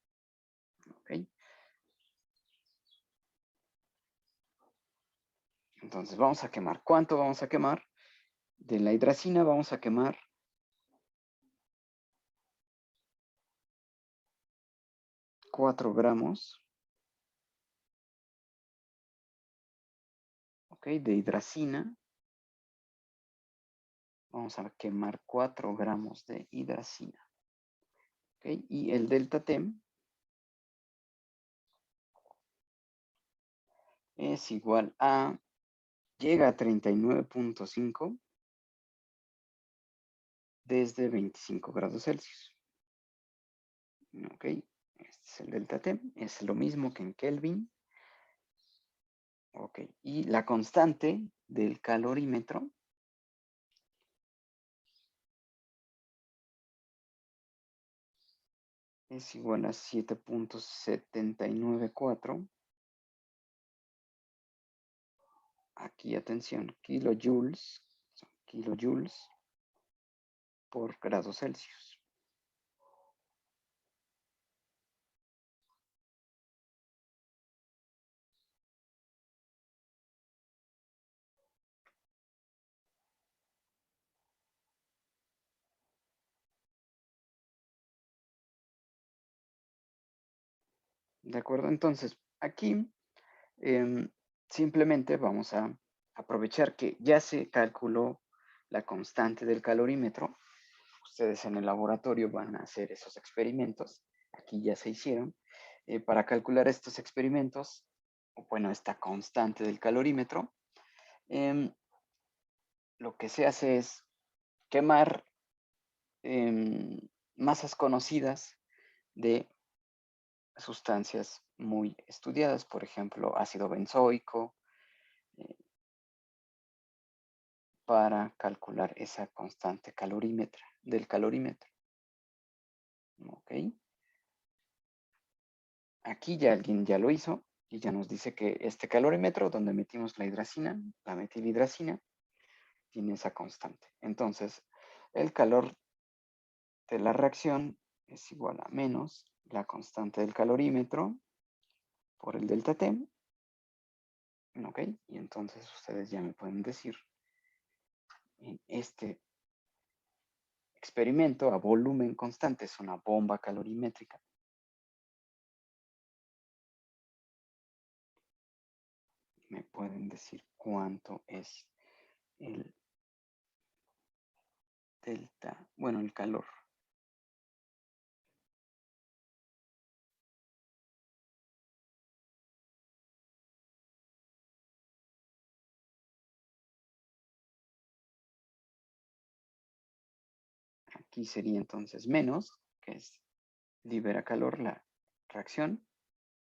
¿Ok? Entonces vamos a quemar. ¿Cuánto vamos a quemar? De la hidracina vamos a quemar 4 gramos. ¿Ok? De hidracina. Vamos a quemar 4 gramos de hidracina. ¿Ok? Y el delta T es igual a, llega a 39.5 desde 25 grados Celsius. ¿Ok? Este es el delta T, es lo mismo que en Kelvin. Ok, y la constante del calorímetro es igual a 7.794. Aquí, atención, kilojoules por grado Celsius. ¿De acuerdo? Entonces, aquí simplemente vamos a aprovechar que ya se calculó la constante del calorímetro. Ustedes en el laboratorio van a hacer esos experimentos. Aquí ya se hicieron. Para calcular estos experimentos, o bueno, esta constante del calorímetro, lo que se hace es quemar masas conocidas de sustancias muy estudiadas, por ejemplo, ácido benzoico, para calcular esa constante del calorímetro. ¿Ok? Aquí ya alguien ya lo hizo y ya nos dice que este calorímetro donde metimos la hidracina, la metilhidracina, tiene esa constante. Entonces, el calor de la reacción es igual a menos la constante del calorímetro por el delta T. ¿Ok? Y entonces ustedes ya me pueden decir en este experimento a volumen constante, es una bomba calorimétrica. Me pueden decir cuánto es el delta, bueno, el calor. Aquí sería entonces menos, que es libera calor la reacción.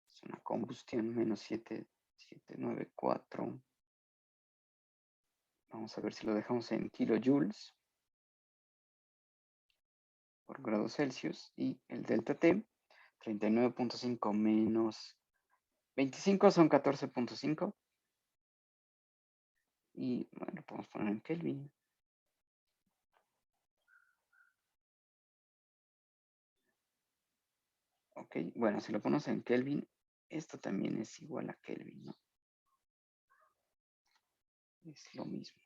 Es una combustión, menos 794. Vamos a ver si lo dejamos en kilojoules por grado Celsius. Y el delta T, 39.5 menos 25 son 14.5. Y bueno, lo podemos poner en Kelvin. Ok, bueno, si lo ponemos en Kelvin, esto también es igual a Kelvin, ¿no? Es lo mismo.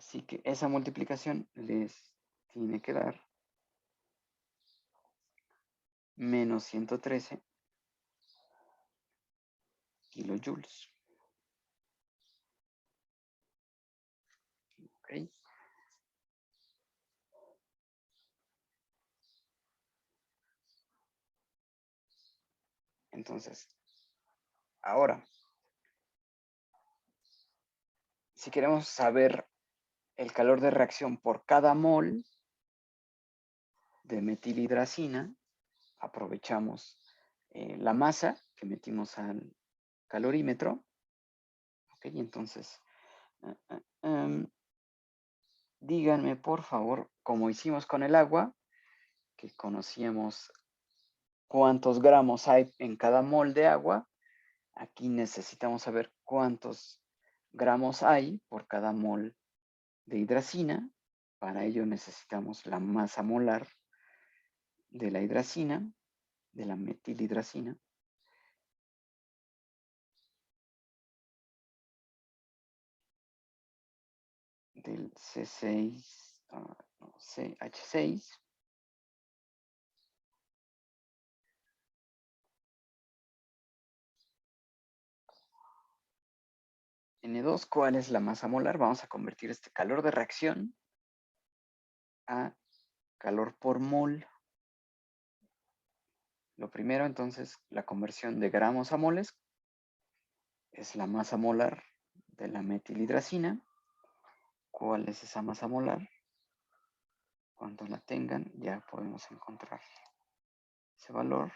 Así que esa multiplicación les tiene que dar menos 113 kilojoules. ¿Ok? Entonces, ahora, si queremos saber el calor de reacción por cada mol de metilhidracina, aprovechamos la masa que metimos al calorímetro. Ok, entonces, díganme por favor, como hicimos con el agua, que conocíamos cuántos gramos hay en cada mol de agua, aquí necesitamos saber cuántos gramos hay por cada mol de hidracina. Para ello necesitamos la masa molar de la hidracina, de la metilhidracina. Del C6, no, CH6. N2, ¿cuál es la masa molar? Vamos a convertir este calor de reacción a calor por mol. Lo primero, entonces, la conversión de gramos a moles es la masa molar de la metilhidracina. ¿Cuál es esa masa molar? Cuando la tengan, ya podemos encontrar ese valor.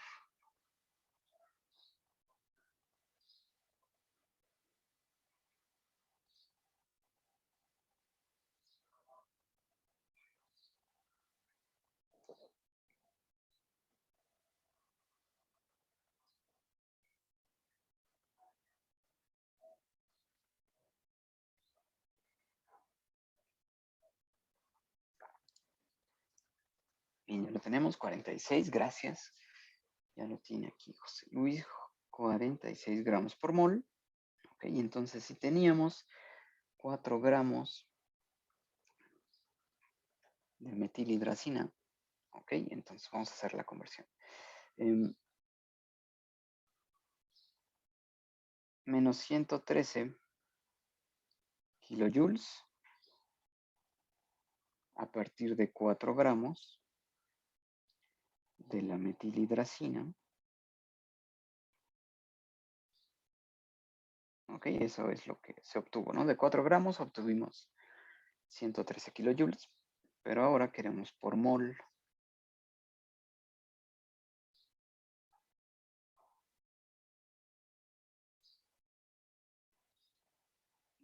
Bien, ya lo tenemos, 46, gracias. Ya lo tiene aquí José Luis, 46 gramos por mol. Ok, entonces si teníamos 4 gramos de metilhidracina, ok, entonces vamos a hacer la conversión. Menos 113 kilojoules a partir de 4 gramos de la metilhidracina. Ok, eso es lo que se obtuvo, ¿no? De 4 gramos obtuvimos 113 kilojoules, pero ahora queremos por mol.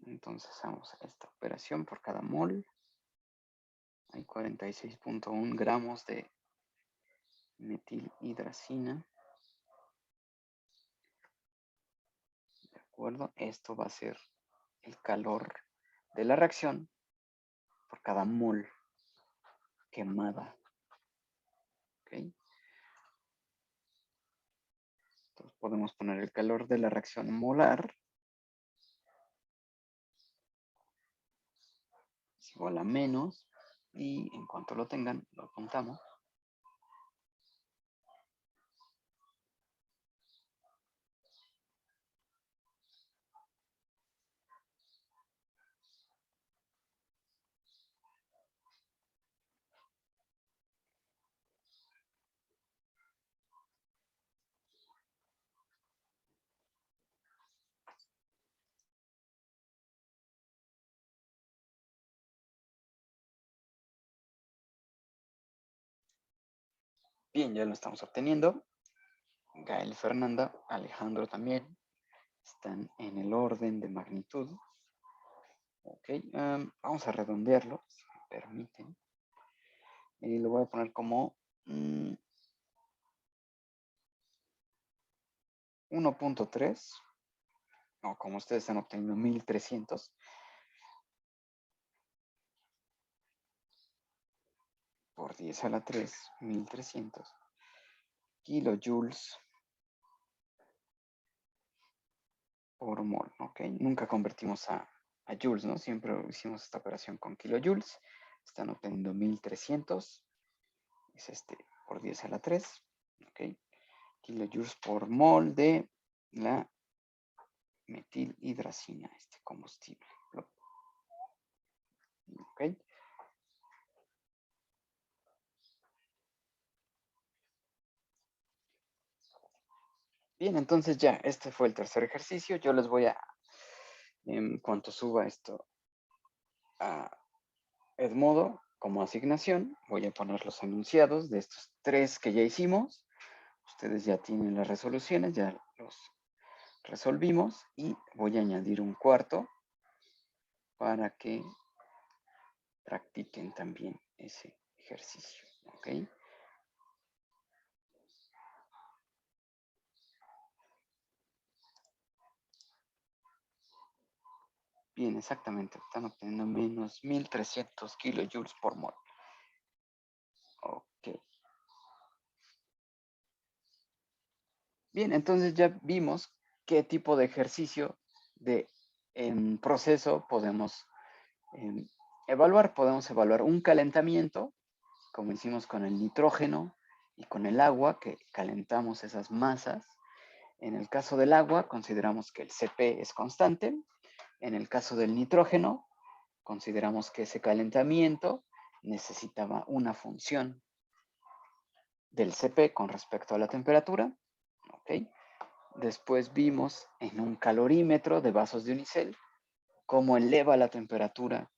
Entonces hagamos esta operación por cada mol. Hay 46.1 gramos de metilhidracina. ¿De acuerdo? Esto va a ser el calor de la reacción por cada mol quemada. ¿Ok? Entonces podemos poner el calor de la reacción molar es igual a menos, y en cuanto lo tengan, lo apuntamos. Bien, ya lo estamos obteniendo. Gael, Fernanda, Alejandro también están en el orden de magnitud. Ok, vamos a redondearlo, si me permiten. Y lo voy a poner como 1.3. No, como ustedes están obteniendo 1300. Por 10 a la 3, 1300 kilojoules por mol, ¿ok? Nunca convertimos a a joules, ¿no? Siempre hicimos esta operación con kilojoules. Están obteniendo 1300. Es por 10 a la 3. ¿Ok? Kilojoules por mol de la metilhidracina, este combustible. ¿Ok? Bien, entonces ya, este fue el tercer ejercicio. Yo les voy a, en cuanto suba esto a Edmodo como asignación, voy a poner los enunciados de estos tres que ya hicimos. Ustedes ya tienen las resoluciones, ya los resolvimos y voy a añadir un cuarto para que practiquen también ese ejercicio. ¿Ok? Bien, exactamente. Están obteniendo menos 1300 kilojoules por mol. Ok. Bien, entonces ya vimos qué tipo de ejercicio de proceso podemos evaluar. Podemos evaluar un calentamiento, como hicimos con el nitrógeno y con el agua, que calentamos esas masas. En el caso del agua, consideramos que el Cp es constante. En el caso del nitrógeno, consideramos que ese calentamiento necesitaba una función del Cp con respecto a la temperatura. ¿Ok? Después vimos en un calorímetro de vasos de unicel cómo eleva la temperatura,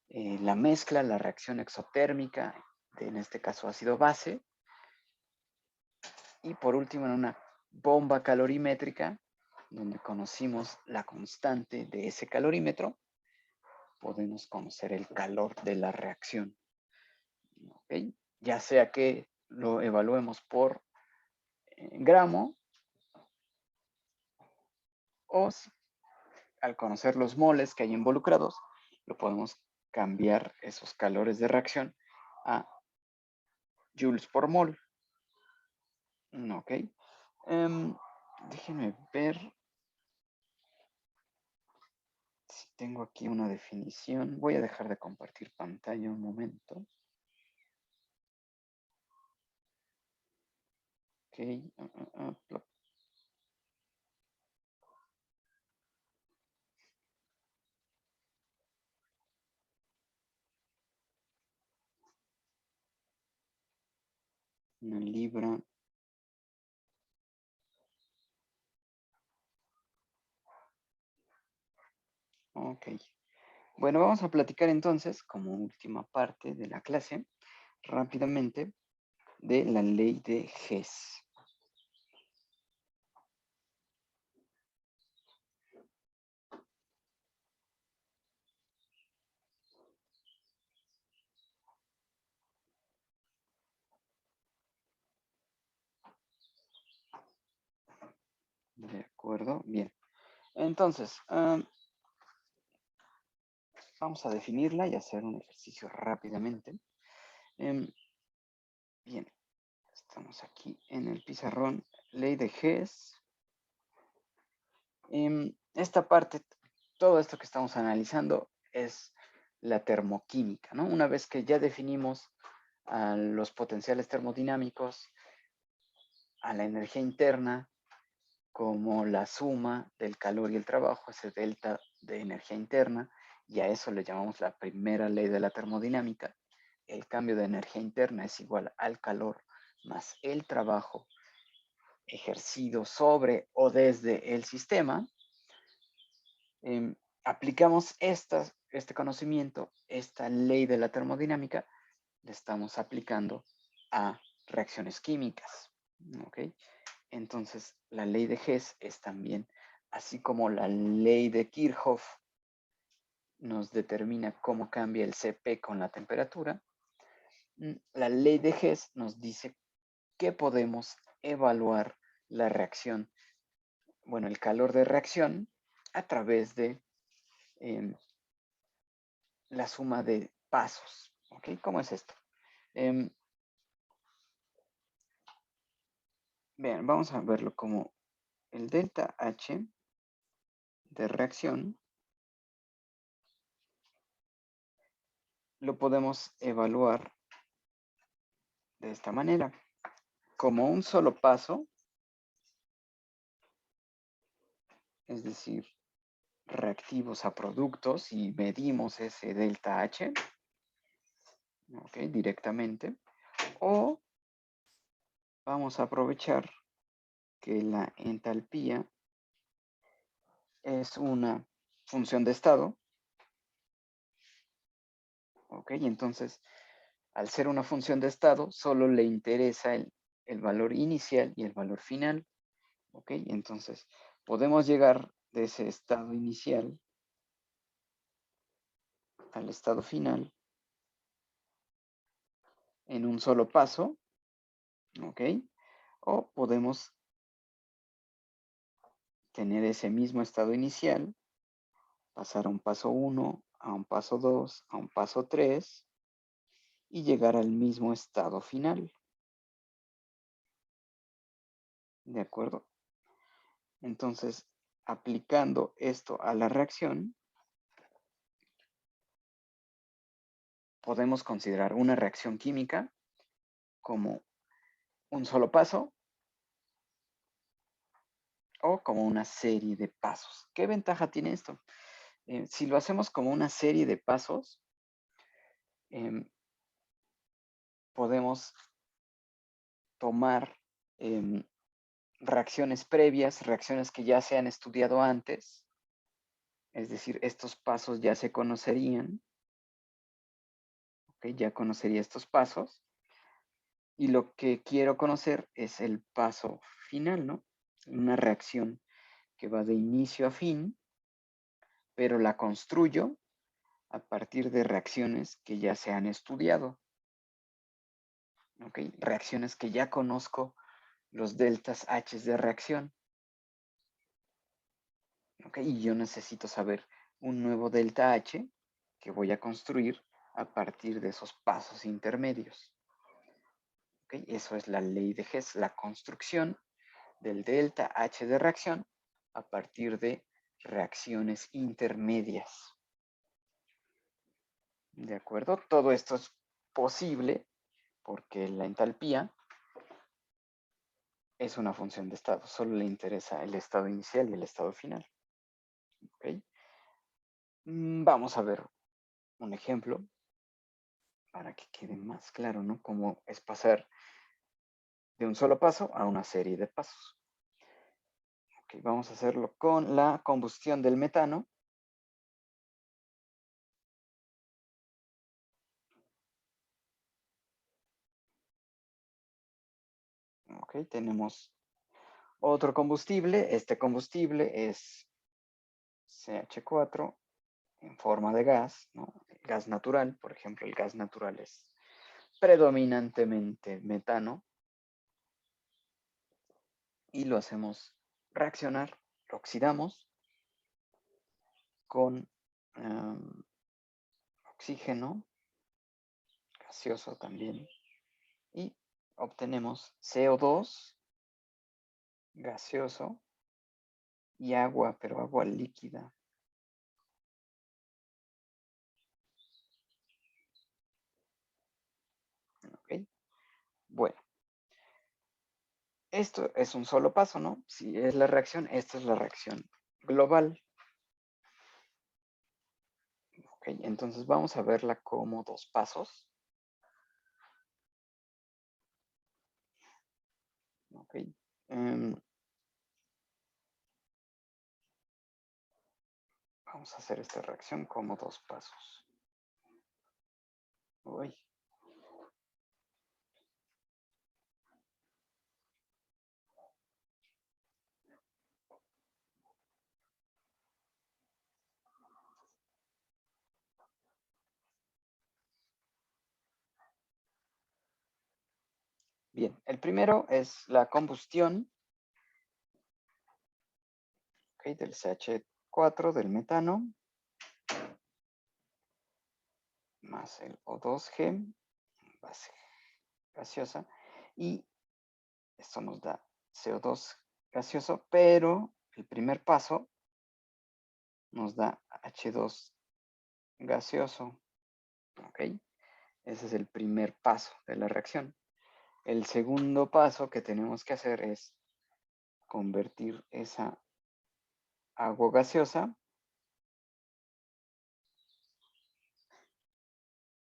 la mezcla, la reacción exotérmica, en este caso ácido-base. Y por último, en una bomba calorimétrica, donde conocimos la constante de ese calorímetro, podemos conocer el calor de la reacción. ¿Okay? Ya sea que lo evaluemos por gramo o al conocer los moles que hay involucrados, lo podemos cambiar esos calores de reacción a joules por mol. Ok. Déjenme ver si tengo aquí una definición. Voy a dejar de compartir pantalla un momento. Ok. Una libra. Ok. Bueno, vamos a platicar entonces, como última parte de la clase, rápidamente, de la ley de Hess. De acuerdo, bien. Entonces, vamos a definirla y hacer un ejercicio rápidamente. Bien, estamos aquí en el pizarrón. Ley de Hess. Esta parte, todo esto que estamos analizando es la termoquímica, ¿no? Una vez que ya definimos a los potenciales termodinámicos, a la energía interna, como la suma del calor y el trabajo, ese delta de energía interna, y a eso le llamamos la primera ley de la termodinámica. El cambio de energía interna es igual al calor más el trabajo ejercido sobre o desde el sistema. Aplicamos este conocimiento, esta ley de la termodinámica, le estamos aplicando a reacciones químicas. ¿Ok? Entonces, la ley de Hess es también, así como la ley de Kirchhoff nos determina cómo cambia el Cp con la temperatura, la ley de Hess nos dice que podemos evaluar la reacción, bueno, el calor de reacción a través de la suma de pasos. ¿Ok? ¿Cómo es esto? Vean, vamos a verlo como el delta H de reacción lo podemos evaluar de esta manera. Como un solo paso, es decir, reactivos a productos y medimos ese delta H, ¿ok? Directamente. O vamos a aprovechar que la entalpía es una función de estado, ¿ok? Entonces, al ser una función de estado, solo le interesa el valor inicial y el valor final, ¿ok? Entonces, podemos llegar de ese estado inicial al estado final en un solo paso, ¿ok? O podemos tener ese mismo estado inicial, pasar a un paso 1, a un paso 2, a un paso 3 y llegar al mismo estado final. ¿De acuerdo? Entonces, aplicando esto a la reacción, podemos considerar una reacción química como un solo paso o como una serie de pasos. ¿Qué ventaja tiene esto? Si lo hacemos como una serie de pasos, podemos tomar reacciones previas, reacciones que ya se han estudiado antes, es decir, estos pasos ya se conocerían, ¿ok? Ya conocería estos pasos, y lo que quiero conocer es el paso final, ¿no? Una reacción que va de inicio a fin, pero la construyo a partir de reacciones que ya se han estudiado, ¿ok? Reacciones que ya conozco los deltas H de reacción, ¿ok? Y yo necesito saber un nuevo delta H que voy a construir a partir de esos pasos intermedios. ¿Ok? Eso es la ley de Hess, la construcción del delta H de reacción a partir de reacciones intermedias. ¿De acuerdo? Todo esto es posible porque la entalpía es una función de estado, solo le interesa el estado inicial y el estado final. ¿Ok? Vamos a ver un ejemplo para que quede más claro, ¿no? Cómo es pasar de un solo paso a una serie de pasos. Ok, vamos a hacerlo con la combustión del metano. Ok, tenemos otro combustible. Este combustible es CH4 en forma de gas, ¿no? Gas natural, por ejemplo, el gas natural es predominantemente metano. Y lo hacemos reaccionar, lo oxidamos con oxígeno gaseoso también y obtenemos CO2 gaseoso y agua, pero agua líquida. ¿Ok? Bueno, esto es un solo paso, ¿no? Si es la reacción, esta es la reacción global. ¿Ok? Entonces vamos a verla como dos pasos. ¿Ok? Vamos a hacer esta reacción como dos pasos. Uy. Bien, el primero es la combustión, ¿okay? Del CH4 del metano más el O2G, base gaseosa, y esto nos da CO2 gaseoso, pero el primer paso nos da H2 gaseoso. ¿Ok? Ese es el primer paso de la reacción. El segundo paso que tenemos que hacer es convertir esa agua gaseosa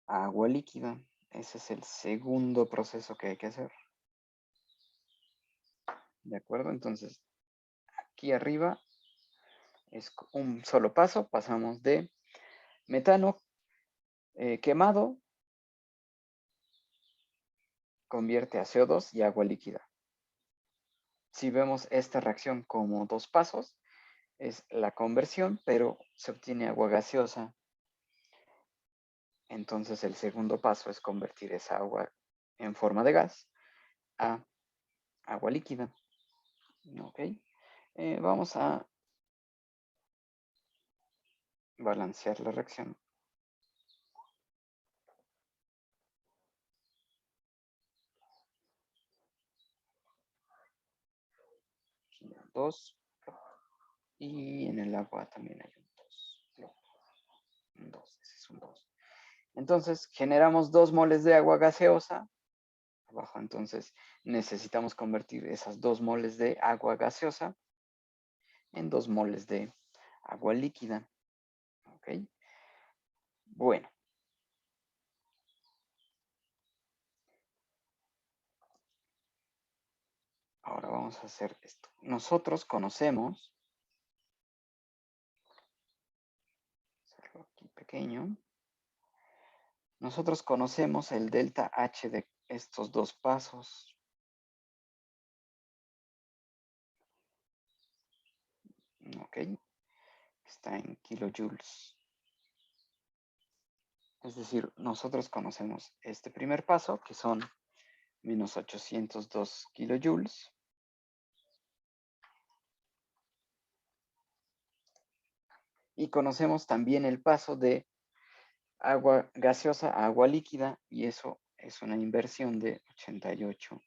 a agua líquida. Ese es el segundo proceso que hay que hacer. ¿De acuerdo? Entonces, aquí arriba es un solo paso. Pasamos de metano quemado, convierte a CO2 y agua líquida. Si vemos esta reacción como dos pasos, es la conversión, pero se obtiene agua gaseosa. Entonces el segundo paso es convertir esa agua en forma de gas a agua líquida. ¿Ok? Vamos a balancear la reacción. 2 y en el agua también hay un 2. Ese es un 2. Entonces generamos 2 moles de agua gaseosa abajo. Entonces necesitamos convertir esas 2 moles de agua gaseosa en 2 moles de agua líquida. ¿Ok? Bueno. Ahora vamos a hacer esto. Nosotros conocemos, hacerlo aquí pequeño, nosotros conocemos el delta H de estos dos pasos. ¿Ok? Está en kilojoules. Es decir, nosotros conocemos este primer paso, que son menos 802 kilojoules. Y conocemos también el paso de agua gaseosa a agua líquida, y eso es una inversión de 88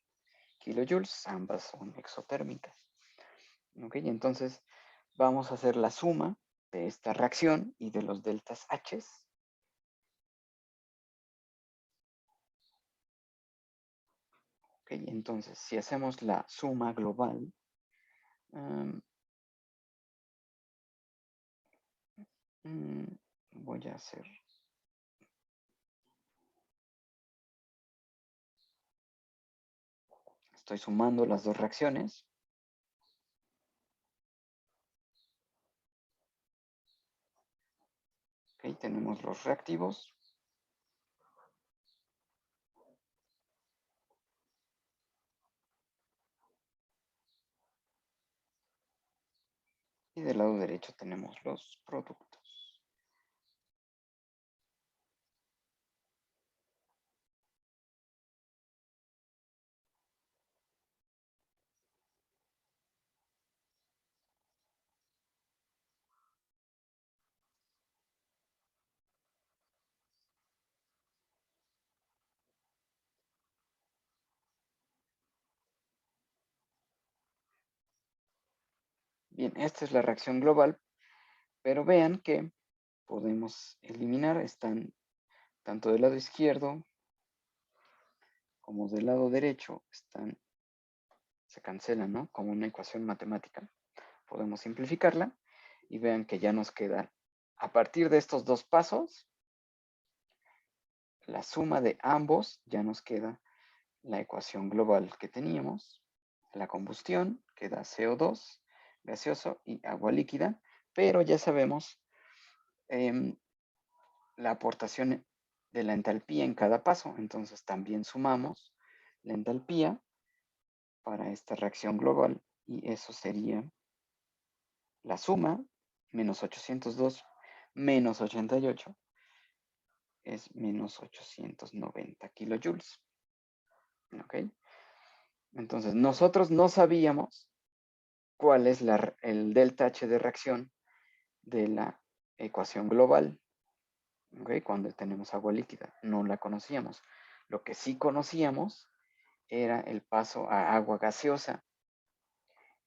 kilojoules, ambas son exotérmicas. ¿Ok? Entonces vamos a hacer la suma de esta reacción y de los deltas H. ¿Ok? Entonces, si hacemos la suma global, voy a hacer... Estoy sumando las dos reacciones. Ok, tenemos los reactivos. Y del lado derecho tenemos los productos. Bien, esta es la reacción global, pero vean que podemos eliminar, están tanto del lado izquierdo como del lado derecho, se cancelan, ¿no? Como una ecuación matemática. Podemos simplificarla y vean que ya nos queda, a partir de estos dos pasos, la suma de ambos, ya nos queda la ecuación global que teníamos. La combustión queda CO2 gaseoso y agua líquida, pero ya sabemos la aportación de la entalpía en cada paso. Entonces también sumamos la entalpía para esta reacción global y eso sería la suma, menos 802 menos 88, es menos 890 kilojoules. ¿Ok? Entonces nosotros no sabíamos cuál es el delta H de reacción de la ecuación global. ¿Ok? Cuando tenemos agua líquida, no la conocíamos. Lo que sí conocíamos era el paso a agua gaseosa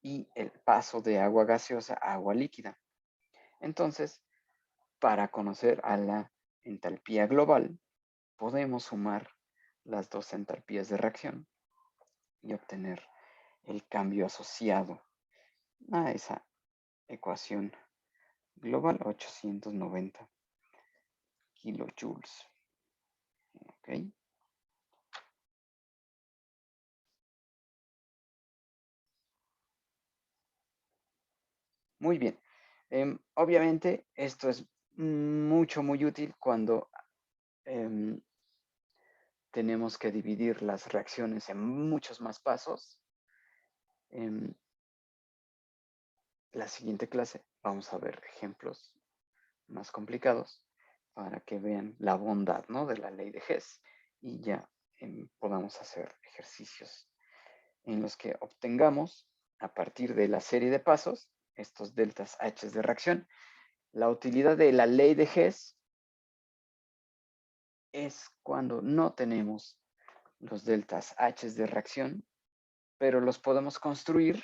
y el paso de agua gaseosa a agua líquida. Entonces, para conocer a la entalpía global, podemos sumar las dos entalpías de reacción y obtener el cambio asociado a esa ecuación global, 890 kilojoules. ¿Ok? Muy bien. Obviamente esto es muy útil cuando tenemos que dividir las reacciones en muchos más pasos. En la siguiente clase vamos a ver ejemplos más complicados para que vean la bondad, ¿no?, de la ley de Hess y ya podamos hacer ejercicios en los que obtengamos, a partir de la serie de pasos, estos deltas H de reacción. La utilidad de la ley de Hess es cuando no tenemos los deltas H de reacción, pero los podemos construir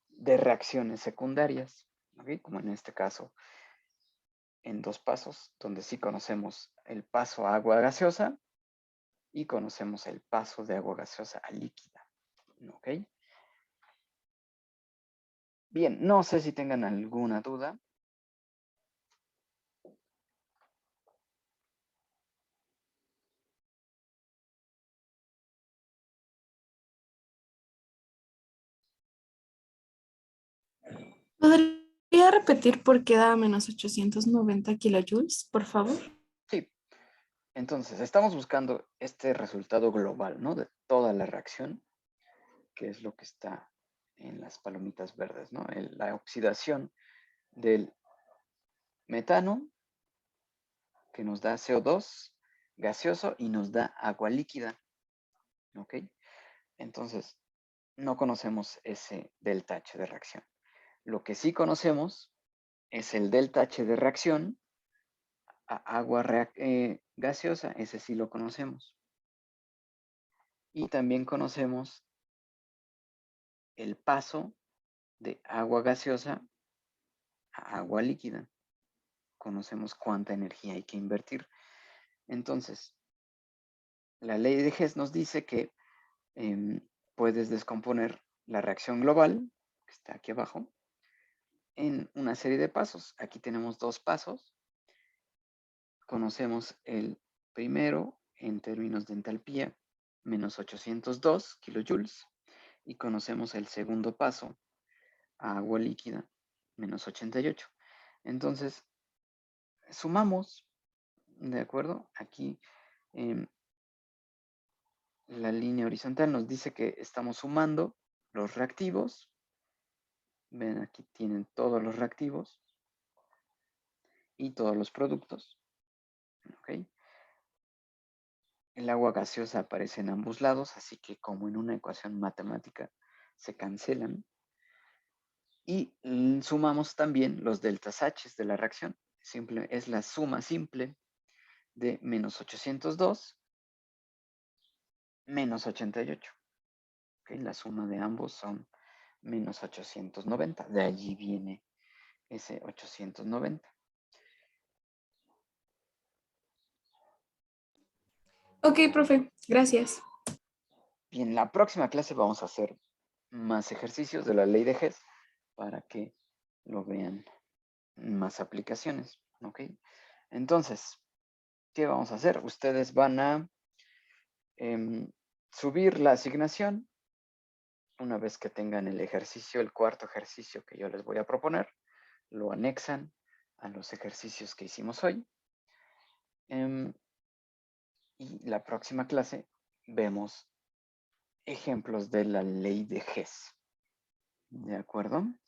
de reacciones secundarias, ¿okay? Como en este caso, en dos pasos, donde sí conocemos el paso a agua gaseosa y conocemos el paso de agua gaseosa a líquida, ¿ok? Bien, no sé si tengan alguna duda. ¿Podría repetir por qué da menos 890 kilojoules, por favor? Sí, entonces estamos buscando este resultado global, ¿no?, de toda la reacción, que es lo que está en las palomitas verdes, ¿no? La oxidación del metano, que nos da CO2 gaseoso y nos da agua líquida, ¿ok? Entonces, no conocemos ese delta H de reacción. Lo que sí conocemos es el delta H de reacción a agua gaseosa, ese sí lo conocemos. Y también conocemos el paso de agua gaseosa a agua líquida. Conocemos cuánta energía hay que invertir. Entonces, la ley de Hess nos dice que puedes descomponer la reacción global, que está aquí abajo, en una serie de pasos. Aquí tenemos dos pasos. Conocemos el primero en términos de entalpía, menos 802 kilojoules, y conocemos el segundo paso, a agua líquida, menos 88. Entonces, sumamos, ¿de acuerdo? Aquí la línea horizontal nos dice que estamos sumando los reactivos. Ven, aquí tienen todos los reactivos y todos los productos. ¿Ok? El agua gaseosa aparece en ambos lados, así que como en una ecuación matemática se cancelan. Y sumamos también los deltas H de la reacción. Es la suma simple de menos 802 menos 88. ¿Okay? La suma de ambos son menos 890. De allí viene ese 890. Ok, profe, gracias. Bien, en la próxima clase vamos a hacer más ejercicios de la ley de Hess para que lo vean más aplicaciones. ¿Ok? Entonces, ¿qué vamos a hacer? Ustedes van a subir la asignación una vez que tengan el ejercicio, el cuarto ejercicio que yo les voy a proponer, lo anexan a los ejercicios que hicimos hoy. Y la próxima clase vemos ejemplos de la ley de Hess. ¿De acuerdo?